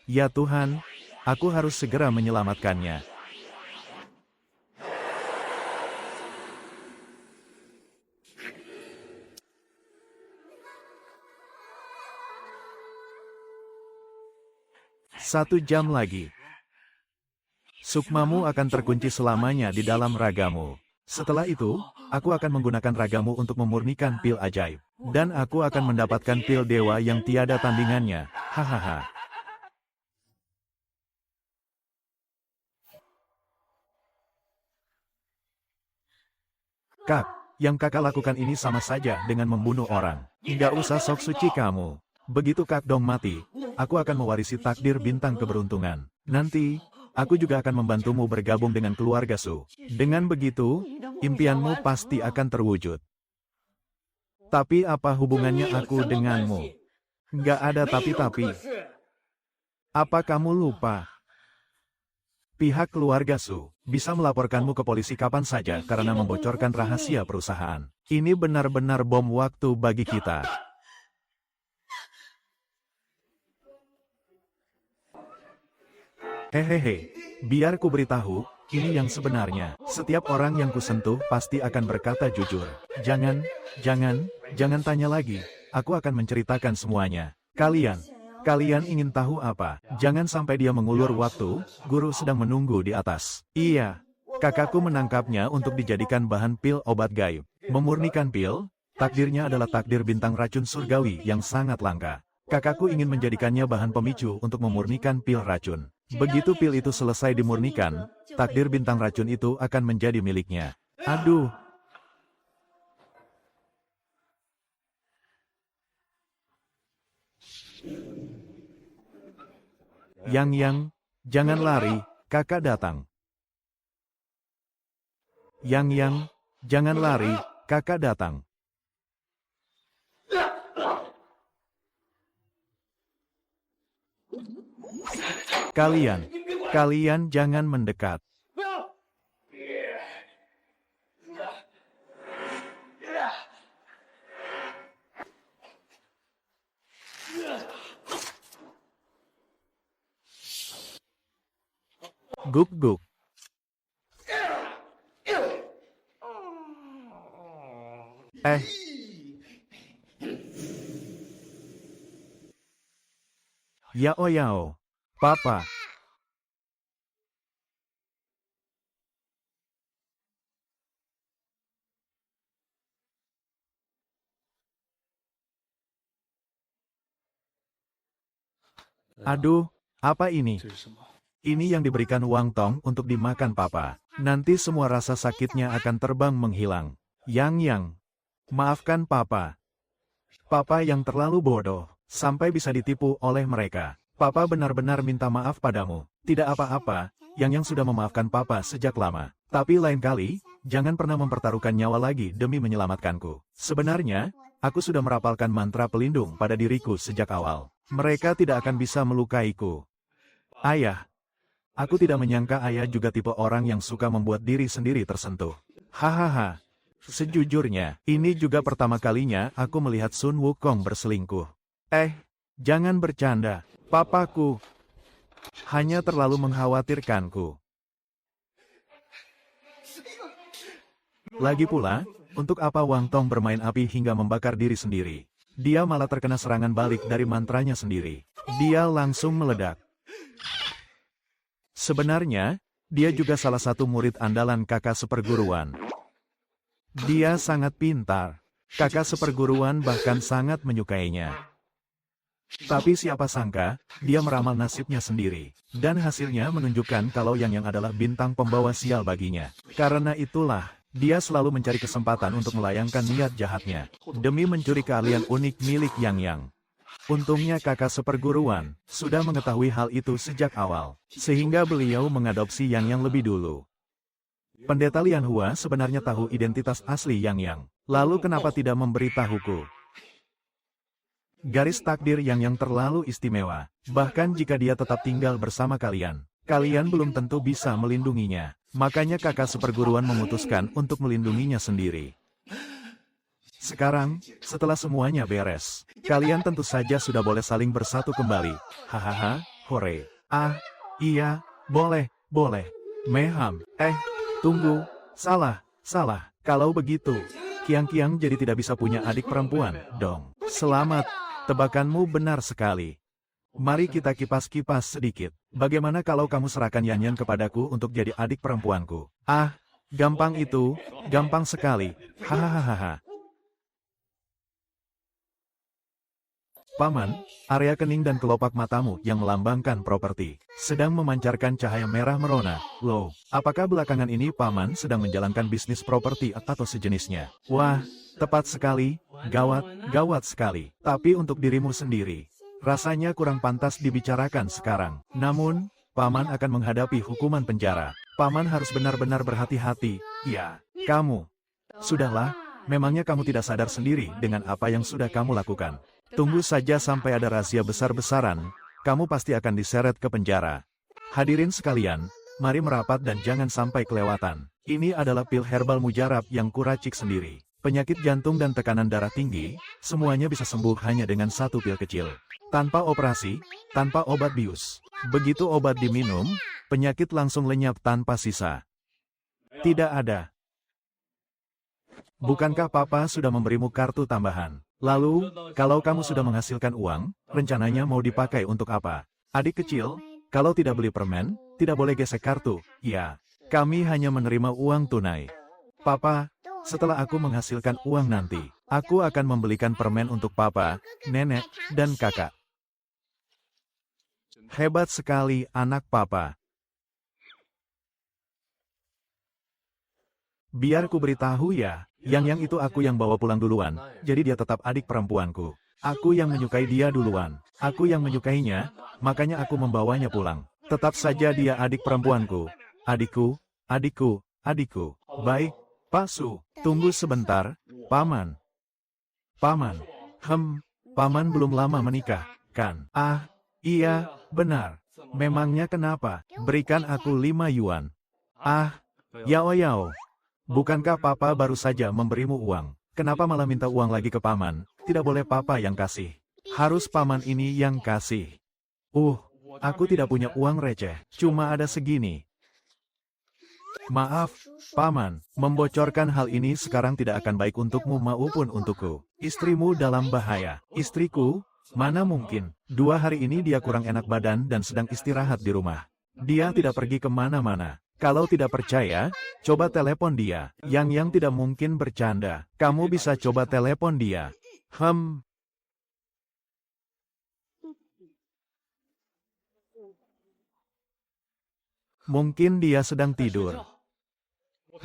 Ya Tuhan, aku harus segera menyelamatkannya. Satu jam lagi. Sukmamu akan terkunci selamanya di dalam ragamu. Setelah itu, aku akan menggunakan ragamu untuk memurnikan pil ajaib. Dan aku akan mendapatkan pil dewa yang tiada tandingannya. Hahaha. Kak, yang kakak lakukan ini sama saja dengan membunuh orang. Nggak usah sok suci kamu. Begitu Kak Dong mati, aku akan mewarisi takdir bintang keberuntungan. Nanti, aku juga akan membantumu bergabung dengan keluarga Su. Dengan begitu, impianmu pasti akan terwujud. Tapi apa hubungannya aku denganmu? Nggak ada tapi-tapi. Apa kamu lupa? Pihak keluarga Su bisa melaporkanmu ke polisi kapan saja karena membocorkan rahasia perusahaan. Ini benar-benar bom waktu bagi kita. Hehehe, biar ku beritahu, ini yang sebenarnya. Setiap orang yang kusentuh pasti akan berkata jujur. Jangan tanya lagi. Aku akan menceritakan semuanya. Kalian ingin tahu apa? Jangan sampai dia mengulur waktu, guru sedang menunggu di atas. Iya, kakakku menangkapnya untuk dijadikan bahan pil obat gaib. Memurnikan pil, takdirnya adalah takdir bintang racun surgawi yang sangat langka. Kakakku ingin menjadikannya bahan pemicu untuk memurnikan pil racun. Begitu pil itu selesai dimurnikan, takdir bintang racun itu akan menjadi miliknya. Aduh. Yang, jangan lari, kakak datang. Yang, jangan lari, kakak datang. Kalian jangan mendekat. Guk. Yao, Papa. Aduh, apa ini? Ini yang diberikan Wang Tong untuk dimakan Papa. Nanti semua rasa sakitnya akan terbang menghilang. Yang, maafkan Papa. Papa yang terlalu bodoh, sampai bisa ditipu oleh mereka. Papa benar-benar minta maaf padamu. Tidak apa-apa, Yang sudah memaafkan Papa sejak lama. Tapi lain kali, jangan pernah mempertaruhkan nyawa lagi demi menyelamatkanku. Sebenarnya, aku sudah merapalkan mantra pelindung pada diriku sejak awal. Mereka tidak akan bisa melukaiku. Ayah. Aku tidak menyangka ayah juga tipe orang yang suka membuat diri sendiri tersentuh. Hahaha. Sejujurnya, ini juga pertama kalinya aku melihat Sun Wukong berselingkuh. Jangan bercanda. Papaku hanya terlalu mengkhawatirkanku. Lagi pula, untuk apa Wang Tong bermain api hingga membakar diri sendiri? Dia malah terkena serangan balik dari mantranya sendiri. Dia langsung meledak. Sebenarnya, dia juga salah satu murid andalan kakak seperguruan. Dia sangat pintar. Kakak seperguruan bahkan sangat menyukainya. Tapi siapa sangka, dia meramal nasibnya sendiri. Dan hasilnya menunjukkan kalau Yang adalah bintang pembawa sial baginya. Karena itulah, dia selalu mencari kesempatan untuk melayangkan niat jahatnya. Demi mencuri keahlian unik milik Yang. Untungnya kakak seperguruan sudah mengetahui hal itu sejak awal, sehingga beliau mengadopsi Yang lebih dulu. Pendeta Lian Hua sebenarnya tahu identitas asli Yang. Lalu kenapa tidak memberitahuku? Garis takdir Yang terlalu istimewa. Bahkan jika dia tetap tinggal bersama kalian, kalian belum tentu bisa melindunginya. Makanya kakak seperguruan memutuskan untuk melindunginya sendiri. Sekarang, setelah semuanya beres, kalian tentu saja sudah boleh saling bersatu kembali. Hahaha, hore. Iya, boleh. Meham, tunggu, salah. Kalau begitu, Kiang jadi tidak bisa punya adik perempuan, dong. Selamat, tebakanmu benar sekali. Mari kita kipas-kipas sedikit. Bagaimana kalau kamu serahkan Yan kepadaku untuk jadi adik perempuanku? Gampang itu, gampang sekali. Hahaha. Paman, area kening dan kelopak matamu yang melambangkan properti sedang memancarkan cahaya merah merona. Loh, apakah belakangan ini Paman sedang menjalankan bisnis properti atau sejenisnya? Wah, tepat sekali, gawat sekali. Tapi untuk dirimu sendiri, rasanya kurang pantas dibicarakan sekarang. Namun, Paman akan menghadapi hukuman penjara. Paman harus benar-benar berhati-hati. Ya, kamu. Sudahlah, memangnya kamu tidak sadar sendiri dengan apa yang sudah kamu lakukan? Tunggu saja sampai ada rahasia besar-besaran, kamu pasti akan diseret ke penjara. Hadirin sekalian, mari merapat dan jangan sampai kelewatan. Ini adalah pil herbal mujarab yang kuracik sendiri. penyakit jantung dan tekanan darah tinggi, semuanya bisa sembuh hanya dengan satu pil kecil. Tanpa operasi, tanpa obat bius. Begitu obat diminum, penyakit langsung lenyap tanpa sisa. Tidak ada. Bukankah Papa sudah memberimu kartu tambahan? Lalu, kalau kamu sudah menghasilkan uang, rencananya mau dipakai untuk apa? Adik kecil, kalau tidak beli permen, tidak boleh gesek kartu. Ya, kami hanya menerima uang tunai. Papa, setelah aku menghasilkan uang nanti, aku akan membelikan permen untuk Papa, Nenek, dan Kakak. Hebat sekali anak Papa. Biar ku beritahu ya, yang itu aku yang bawa pulang duluan, jadi dia tetap adik perempuanku. Aku yang menyukai dia duluan. Aku yang menyukainya, makanya aku membawanya pulang. Tetap saja dia adik perempuanku. Adikku, adikku, adikku. Baik, Pak Su, tunggu sebentar, Paman. Paman, Paman belum lama menikah, kan? Ah, iya, benar. Memangnya kenapa? Berikan aku 5 yuan. Ah, yao. Bukankah Papa baru saja memberimu uang? Kenapa malah minta uang lagi ke Paman? Tidak boleh Papa yang kasih. Harus Paman ini yang kasih. Aku tidak punya uang receh, cuma ada segini. Maaf, Paman, membocorkan hal ini sekarang tidak akan baik untukmu maupun untukku. Istrimu dalam bahaya. Istriku? Mana mungkin. 2 hari ini dia kurang enak badan dan sedang istirahat di rumah. Dia tidak pergi kemana-mana. Kalau tidak percaya, coba telepon dia. Yang tidak mungkin bercanda. Kamu bisa coba telepon dia. Mungkin dia sedang tidur.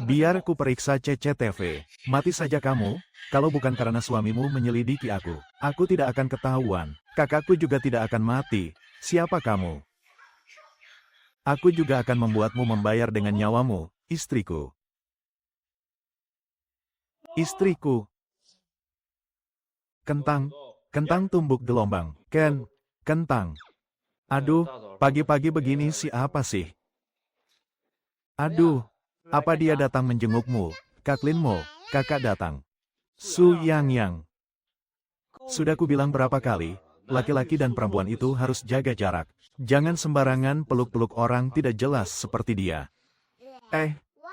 Biar ku periksa CCTV. Mati saja kamu, kalau bukan karena suamimu menyelidiki aku. Aku tidak akan ketahuan. Kakakku juga tidak akan mati. Siapa kamu? Aku juga akan membuatmu membayar dengan nyawamu, istriku. Istriku. Kentang tumbuk gelombang. Kentang. Aduh, pagi-pagi begini siapa sih? Aduh. Apa dia datang menjengukmu, Kaklinmo, kakak datang. Su Yang. Sudah kubilang berapa kali, laki-laki dan perempuan itu harus jaga jarak. Jangan sembarangan peluk-peluk orang tidak jelas seperti dia.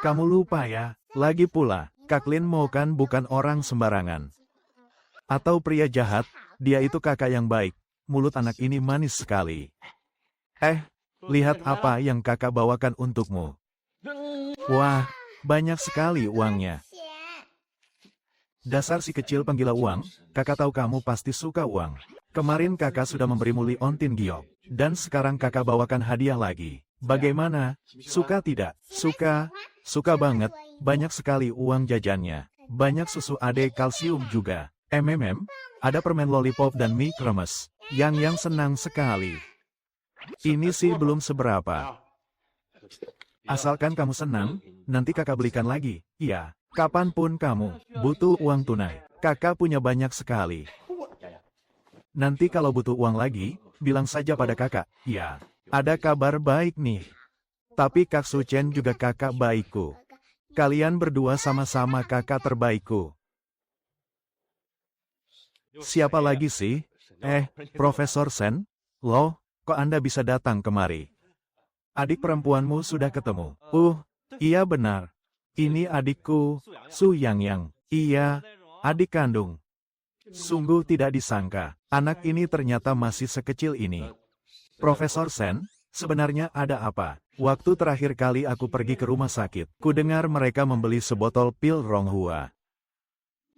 Kamu lupa ya, lagi pula, Kaklinmo kan bukan orang sembarangan. Atau pria jahat, dia itu kakak yang baik, mulut anak ini manis sekali. Lihat apa yang kakak bawakan untukmu. Wah, banyak sekali uangnya. Dasar si kecil penggila uang, kakak tahu kamu pasti suka uang. Kemarin kakak sudah memberimu liontin giok, dan sekarang kakak bawakan hadiah lagi. Bagaimana? Suka tidak? Suka banget, banyak sekali uang jajannya. Banyak susu ade kalsium juga. Ada permen lollipop dan mie kremes. Yang senang sekali. Ini sih belum seberapa. Asalkan kamu senang, nanti kakak belikan lagi. Iya, kapanpun kamu butuh uang tunai. Kakak punya banyak sekali. Nanti kalau butuh uang lagi, bilang saja pada kakak. Ya, ada kabar baik nih. Tapi Kak Suchen juga kakak baikku. Kalian berdua sama-sama kakak terbaikku. Siapa lagi sih? Profesor Sen? Loh, kok Anda bisa datang kemari? Adik perempuanmu sudah ketemu. Iya benar. Ini adikku, Su Yang. Iya, adik kandung. Sungguh tidak disangka, anak ini ternyata masih sekecil ini. Profesor Sen, sebenarnya ada apa? Waktu terakhir kali aku pergi ke rumah sakit, ku dengar mereka membeli sebotol pil Ronghua.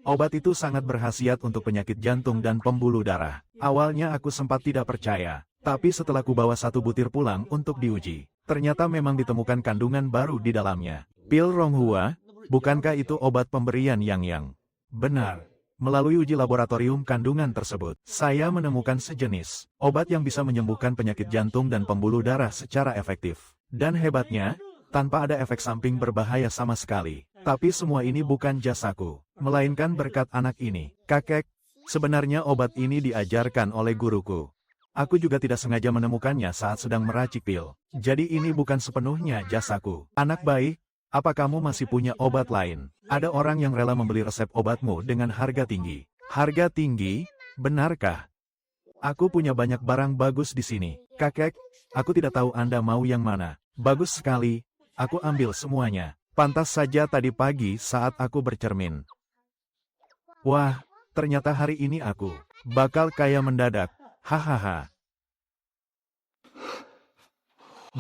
Obat itu sangat berkhasiat untuk penyakit jantung dan pembuluh darah. Awalnya aku sempat tidak percaya. Tapi setelah ku bawa 1 butir pulang untuk diuji, ternyata memang ditemukan kandungan baru di dalamnya. Pil Ronghua, bukankah itu obat pemberian Yang? Benar. Melalui uji laboratorium kandungan tersebut, saya menemukan sejenis obat yang bisa menyembuhkan penyakit jantung dan pembuluh darah secara efektif. Dan hebatnya, tanpa ada efek samping berbahaya sama sekali. Tapi semua ini bukan jasaku, melainkan berkat anak ini. Kakek, sebenarnya obat ini diajarkan oleh guruku. Aku juga tidak sengaja menemukannya saat sedang meracik pil. Jadi ini bukan sepenuhnya jasaku. Anak baik, Apa kamu masih punya obat lain? Ada orang yang rela membeli resep obatmu dengan harga tinggi. Harga tinggi? Benarkah? Aku punya banyak barang bagus di sini. Kakek, aku tidak tahu Anda mau yang mana. Bagus sekali, aku ambil semuanya. Pantas saja tadi pagi saat aku bercermin. Wah, ternyata hari ini aku bakal kaya mendadak. Hahaha.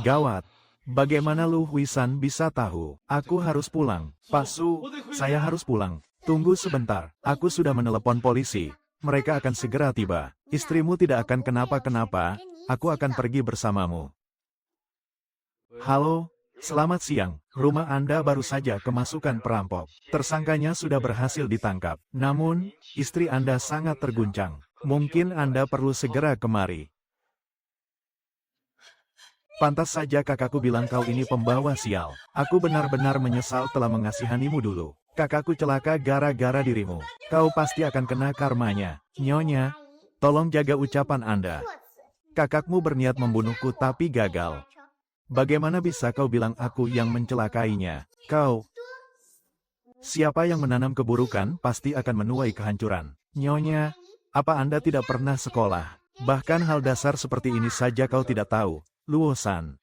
Gawat. Bagaimana Lu Huisan bisa tahu? Aku harus pulang. Pak Su, saya harus pulang. Tunggu sebentar, aku sudah menelepon polisi. Mereka akan segera tiba. Istrimu tidak akan kenapa-kenapa, aku akan pergi bersamamu. Halo, selamat siang. Rumah Anda baru saja kemasukan perampok. Tersangkanya sudah berhasil ditangkap. Namun, istri Anda sangat terguncang. Mungkin Anda perlu segera kemari. Pantas saja kakakku bilang kau ini pembawa sial. Aku benar-benar menyesal telah mengasihanimu dulu. Kakakku celaka gara-gara dirimu. Kau pasti akan kena karmanya. Nyonya, tolong jaga ucapan Anda. Kakakmu berniat membunuhku tapi gagal. Bagaimana bisa kau bilang aku yang mencelakainya? Kau, siapa yang menanam keburukan pasti akan menuai kehancuran. Nyonya, apa Anda tidak pernah sekolah? Bahkan hal dasar seperti ini saja kau tidak tahu. Luosan.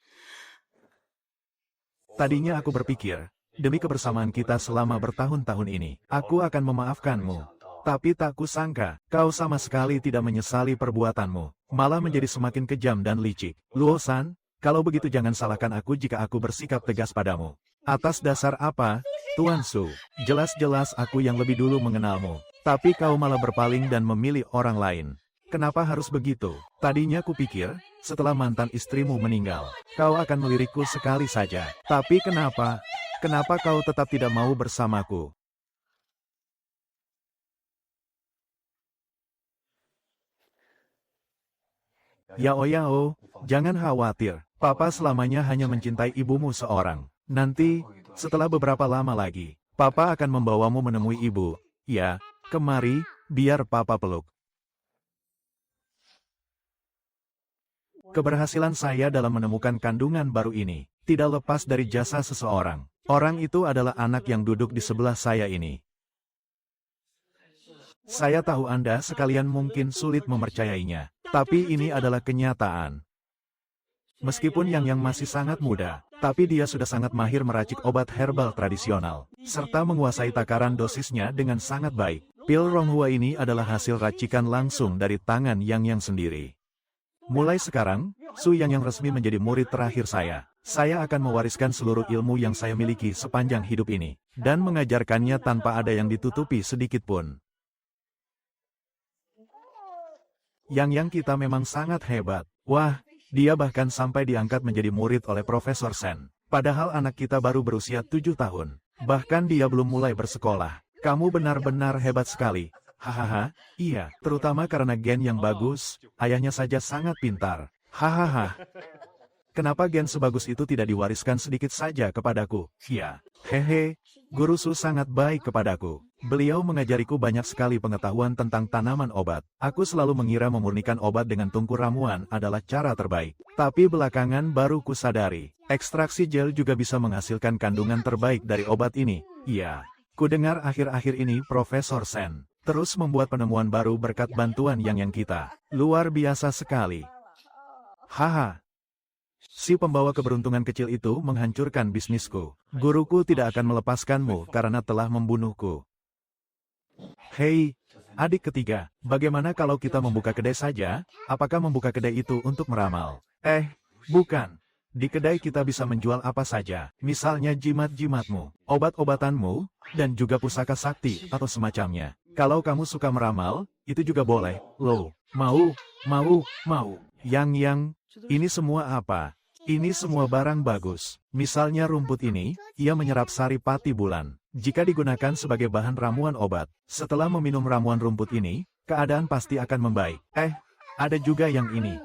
Tadinya aku berpikir, demi kebersamaan kita selama bertahun-tahun ini, aku akan memaafkanmu. Tapi tak kusangka, kau sama sekali tidak menyesali perbuatanmu, malah menjadi semakin kejam dan licik. Luosan, kalau begitu jangan salahkan aku jika aku bersikap tegas padamu. Atas dasar apa, Tuan Su? Jelas-jelas aku yang lebih dulu mengenalmu, tapi kau malah berpaling dan memilih orang lain. Kenapa harus begitu? Tadinya kupikir, setelah mantan istrimu meninggal, kau akan melirikku sekali saja. Tapi kenapa? Kenapa kau tetap tidak mau bersamaku? Yao, jangan khawatir. Papa selamanya hanya mencintai ibumu seorang. Nanti, setelah beberapa lama lagi, Papa akan membawamu menemui ibu. Ya, kemari, biar Papa peluk. Keberhasilan saya dalam menemukan kandungan baru ini, tidak lepas dari jasa seseorang. Orang itu adalah anak yang duduk di sebelah saya ini. Saya tahu Anda sekalian mungkin sulit mempercayainya, tapi ini adalah kenyataan. Meskipun Yang masih sangat muda, tapi dia sudah sangat mahir meracik obat herbal tradisional, serta menguasai takaran dosisnya dengan sangat baik. Pil Ronghua ini adalah hasil racikan langsung dari tangan Yang sendiri. Mulai sekarang, Su Yang resmi menjadi murid terakhir saya. Saya akan mewariskan seluruh ilmu yang saya miliki sepanjang hidup ini, dan mengajarkannya tanpa ada yang ditutupi sedikit pun. Yang kita memang sangat hebat. Wah, dia bahkan sampai diangkat menjadi murid oleh Profesor Sen. Padahal anak kita baru berusia 7 tahun. Bahkan dia belum mulai bersekolah. Kamu benar-benar hebat sekali. Hahaha, iya, terutama karena gen yang bagus, ayahnya saja sangat pintar. Hahaha. Kenapa gen sebagus itu tidak diwariskan sedikit saja kepadaku? Ya, hehe, Guru Su sangat baik kepadaku. Beliau mengajariku banyak sekali pengetahuan tentang tanaman obat. Aku selalu mengira memurnikan obat dengan tungku ramuan adalah cara terbaik. Tapi belakangan baru kusadari, ekstraksi gel juga bisa menghasilkan kandungan terbaik dari obat ini. Iya, kudengar akhir-akhir ini Profesor Sen terus membuat penemuan baru berkat bantuan yang kita. Luar biasa sekali. Haha. Si pembawa keberuntungan kecil itu menghancurkan bisnisku. Guruku tidak akan melepaskanmu karena telah membunuhku. Hei, adik ketiga, bagaimana kalau kita membuka kedai saja? Apakah membuka kedai itu untuk meramal? Bukan. Di kedai kita bisa menjual apa saja, misalnya jimat-jimatmu, obat-obatanmu, dan juga pusaka sakti atau semacamnya. Kalau kamu suka meramal, itu juga boleh. Loh, mau. Yang, ini semua apa? Ini semua barang bagus. Misalnya rumput ini, ia menyerap sari pati bulan. Jika digunakan sebagai bahan ramuan obat, setelah meminum ramuan rumput ini, keadaan pasti akan membaik. Ada juga yang ini.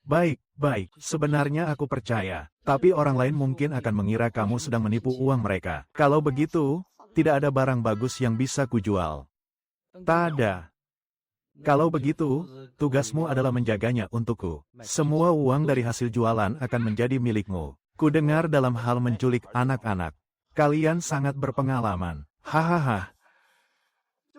Baik. Sebenarnya aku percaya, tapi orang lain mungkin akan mengira kamu sedang menipu uang mereka. Kalau begitu, tidak ada barang bagus yang bisa kujual. Tak ada. Kalau begitu, tugasmu adalah menjaganya untukku. Semua uang dari hasil jualan akan menjadi milikmu. Ku dengar dalam hal menculik anak-anak. Kalian sangat berpengalaman. Hahaha.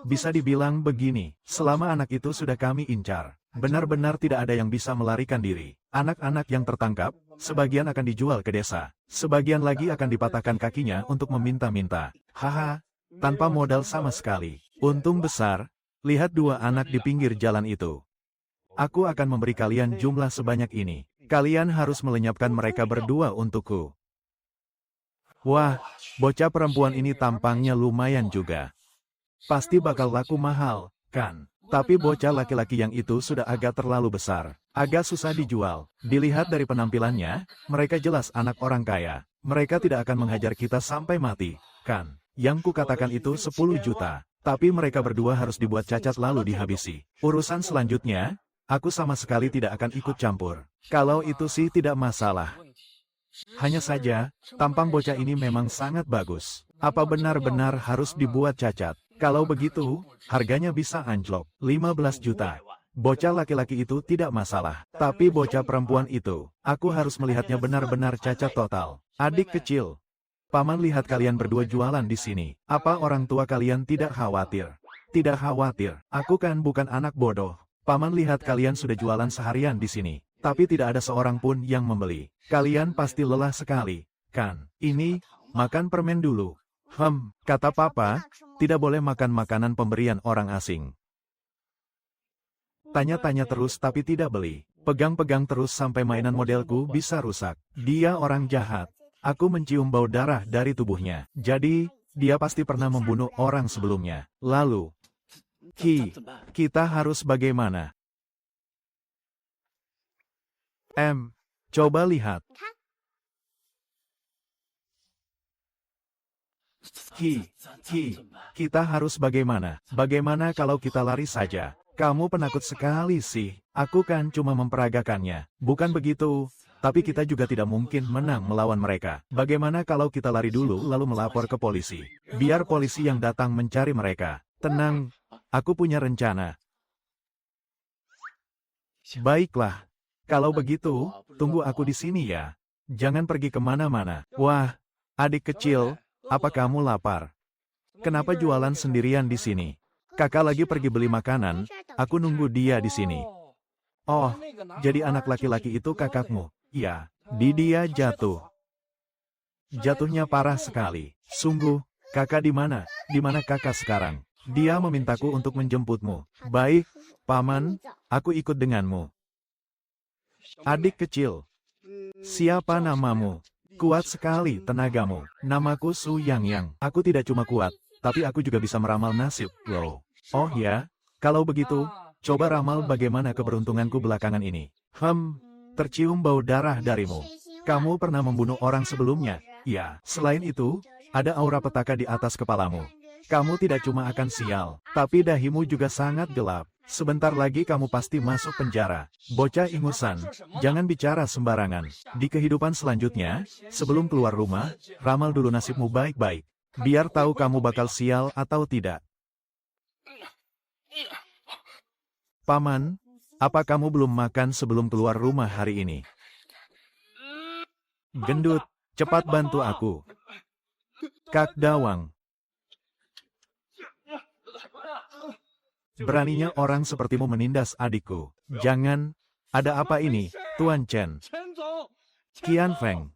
Bisa dibilang begini, selama anak itu sudah kami incar, benar-benar tidak ada yang bisa melarikan diri. Anak-anak yang tertangkap, sebagian akan dijual ke desa, sebagian lagi akan dipatahkan kakinya untuk meminta-minta. Haha, tanpa modal sama sekali. Untung besar, lihat dua anak di pinggir jalan itu. Aku akan memberi kalian jumlah sebanyak ini. Kalian harus melenyapkan mereka berdua untukku. Wah, bocah perempuan ini tampangnya lumayan juga. Pasti bakal laku mahal, kan? Tapi bocah laki-laki yang itu sudah agak terlalu besar. Agak susah dijual. Dilihat dari penampilannya, mereka jelas anak orang kaya. Mereka tidak akan menghajar kita sampai mati, kan? Yang kukatakan itu 10 juta. Tapi mereka berdua harus dibuat cacat lalu dihabisi. Urusan selanjutnya, aku sama sekali tidak akan ikut campur. Kalau itu sih tidak masalah. Hanya saja, tampang bocah ini memang sangat bagus. Apa benar-benar harus dibuat cacat? Kalau begitu, harganya bisa anjlok, 15 juta. Bocah laki-laki itu tidak masalah. Tapi bocah perempuan itu, aku harus melihatnya benar-benar cacat total. Adik kecil, Paman lihat kalian berdua jualan di sini. Apa orang tua kalian tidak khawatir? Tidak khawatir, aku kan bukan anak bodoh. Paman lihat kalian sudah jualan seharian di sini. Tapi tidak ada seorang pun yang membeli. Kalian pasti lelah sekali, kan? Ini, makan permen dulu. Kata papa, tidak boleh makan makanan pemberian orang asing. Tanya-tanya terus tapi tidak beli. Pegang-pegang terus sampai mainan modelku bisa rusak. Dia orang jahat. Aku mencium bau darah dari tubuhnya. Jadi, dia pasti pernah membunuh orang sebelumnya. Lalu, kita harus bagaimana? Coba lihat. Kita harus bagaimana? Bagaimana kalau kita lari saja? Kamu penakut sekali sih. Aku kan cuma memperagakannya. Bukan begitu. Tapi kita juga tidak mungkin menang melawan mereka. Bagaimana kalau kita lari dulu lalu melapor ke polisi? Biar polisi yang datang mencari mereka. Tenang, aku punya rencana. Baiklah. Kalau begitu, tunggu aku di sini ya. Jangan pergi kemana-mana. Wah, adik kecil. Apa kamu lapar? Kenapa jualan sendirian di sini? Kakak lagi pergi beli makanan, aku nunggu dia di sini. Oh, jadi anak laki-laki itu kakakmu? Iya, dia jatuh. Jatuhnya parah sekali. Sungguh, kakak di mana? Di mana kakak sekarang? Dia memintaku untuk menjemputmu. Baik, Paman, aku ikut denganmu. Adik kecil, siapa namamu? Kuat sekali tenagamu. Namaku Su Yang. Aku tidak cuma kuat, tapi aku juga bisa meramal nasib. Wow. Oh ya, kalau begitu, coba ramal bagaimana keberuntunganku belakangan ini. Tercium bau darah darimu. Kamu pernah membunuh orang sebelumnya? Ya, selain itu, ada aura petaka di atas kepalamu. Kamu tidak cuma akan sial, tapi dahimu juga sangat gelap. Sebentar lagi kamu pasti masuk penjara. Bocah ingusan, jangan bicara sembarangan. Di kehidupan selanjutnya, sebelum keluar rumah, ramal dulu nasibmu baik-baik. Biar tahu kamu bakal sial atau tidak. Paman, apa kamu belum makan sebelum keluar rumah hari ini? Gendut, cepat bantu aku. Kak Dawang. Beraninya orang sepertimu menindas adikku. Jangan, ada apa ini, Tuan Chen? Qian Feng.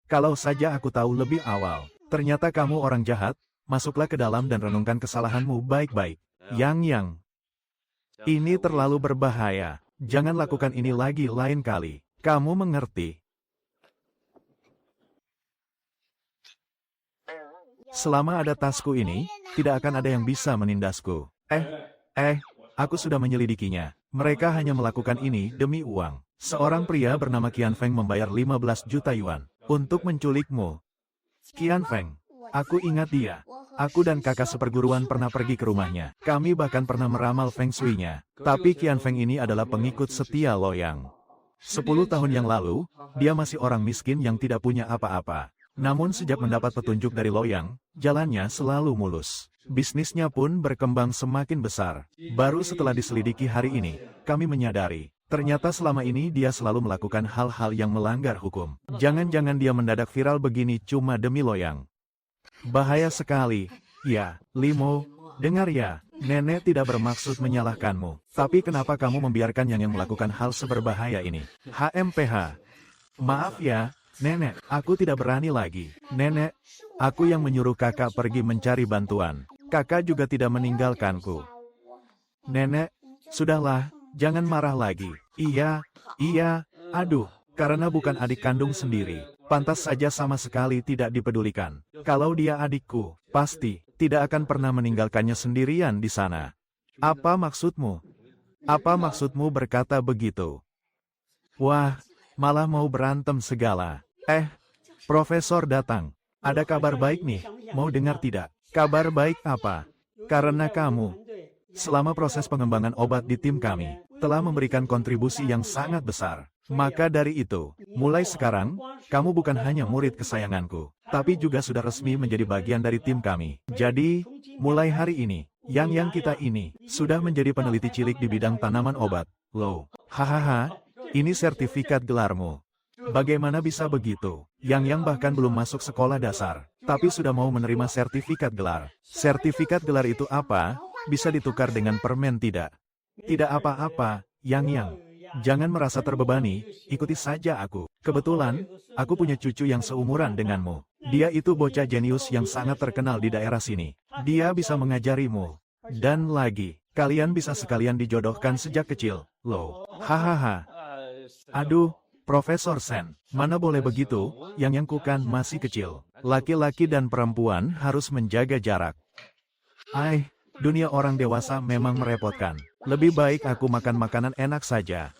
Kalau saja aku tahu lebih awal, ternyata kamu orang jahat, masuklah ke dalam dan renungkan kesalahanmu baik-baik. Yang, ini terlalu berbahaya. Jangan lakukan ini lagi lain kali. Kamu mengerti? Selama ada tasku ini, tidak akan ada yang bisa menindasku. Aku sudah menyelidikinya. Mereka hanya melakukan ini demi uang. Seorang pria bernama Qian Feng membayar 15 juta yuan untuk menculikmu. Qian Feng, aku ingat dia. Aku dan kakak seperguruan pernah pergi ke rumahnya. Kami bahkan pernah meramal Feng Shui-nya. Tapi Qian Feng ini adalah pengikut setia Loyang. 10 tahun yang lalu, dia masih orang miskin yang tidak punya apa-apa. Namun sejak mendapat petunjuk dari Loyang, jalannya selalu mulus. Bisnisnya pun berkembang semakin besar. Baru setelah diselidiki hari ini, kami menyadari, Ternyata selama ini dia selalu melakukan hal-hal yang melanggar hukum. Jangan-jangan dia mendadak viral begini cuma demi loyang. Bahaya sekali. Ya, Limo, dengar ya. Nenek tidak bermaksud menyalahkanmu. Tapi kenapa kamu membiarkan yang melakukan hal seberbahaya ini? HMPH. Maaf ya, Nenek, aku tidak berani lagi. Nenek, aku yang menyuruh kakak pergi mencari bantuan. Kakak juga tidak meninggalkanku. Nenek, sudahlah, jangan marah lagi. Iya, aduh, karena bukan adik kandung sendiri. Pantas saja sama sekali tidak dipedulikan. Kalau dia adikku, pasti tidak akan pernah meninggalkannya sendirian di sana. Apa maksudmu? Apa maksudmu berkata begitu? Wah, malah mau berantem segala. Profesor datang. Ada kabar baik nih, mau dengar tidak? Kabar baik apa? Karena kamu, selama proses pengembangan obat di tim kami, telah memberikan kontribusi yang sangat besar. Maka dari itu, mulai sekarang, kamu bukan hanya murid kesayanganku, tapi juga sudah resmi menjadi bagian dari tim kami. Jadi, mulai hari ini, Yang kita ini, sudah menjadi peneliti cilik di bidang tanaman obat. Loh, hahaha, ini sertifikat gelarmu. Bagaimana bisa begitu? Yang bahkan belum masuk sekolah dasar, tapi sudah mau menerima sertifikat gelar. Sertifikat gelar itu apa? Bisa ditukar dengan permen tidak? Tidak apa-apa, Yang. Jangan merasa terbebani, ikuti saja aku. Kebetulan, aku punya cucu yang seumuran denganmu. Dia itu bocah jenius yang sangat terkenal di daerah sini. Dia bisa mengajarimu. Dan lagi, kalian bisa sekalian dijodohkan sejak kecil. Loh, hahaha. Aduh, Profesor Sen, mana boleh begitu, yang kan masih kecil. Laki-laki dan perempuan harus menjaga jarak. Dunia orang dewasa memang merepotkan. Lebih baik aku makan makanan enak saja.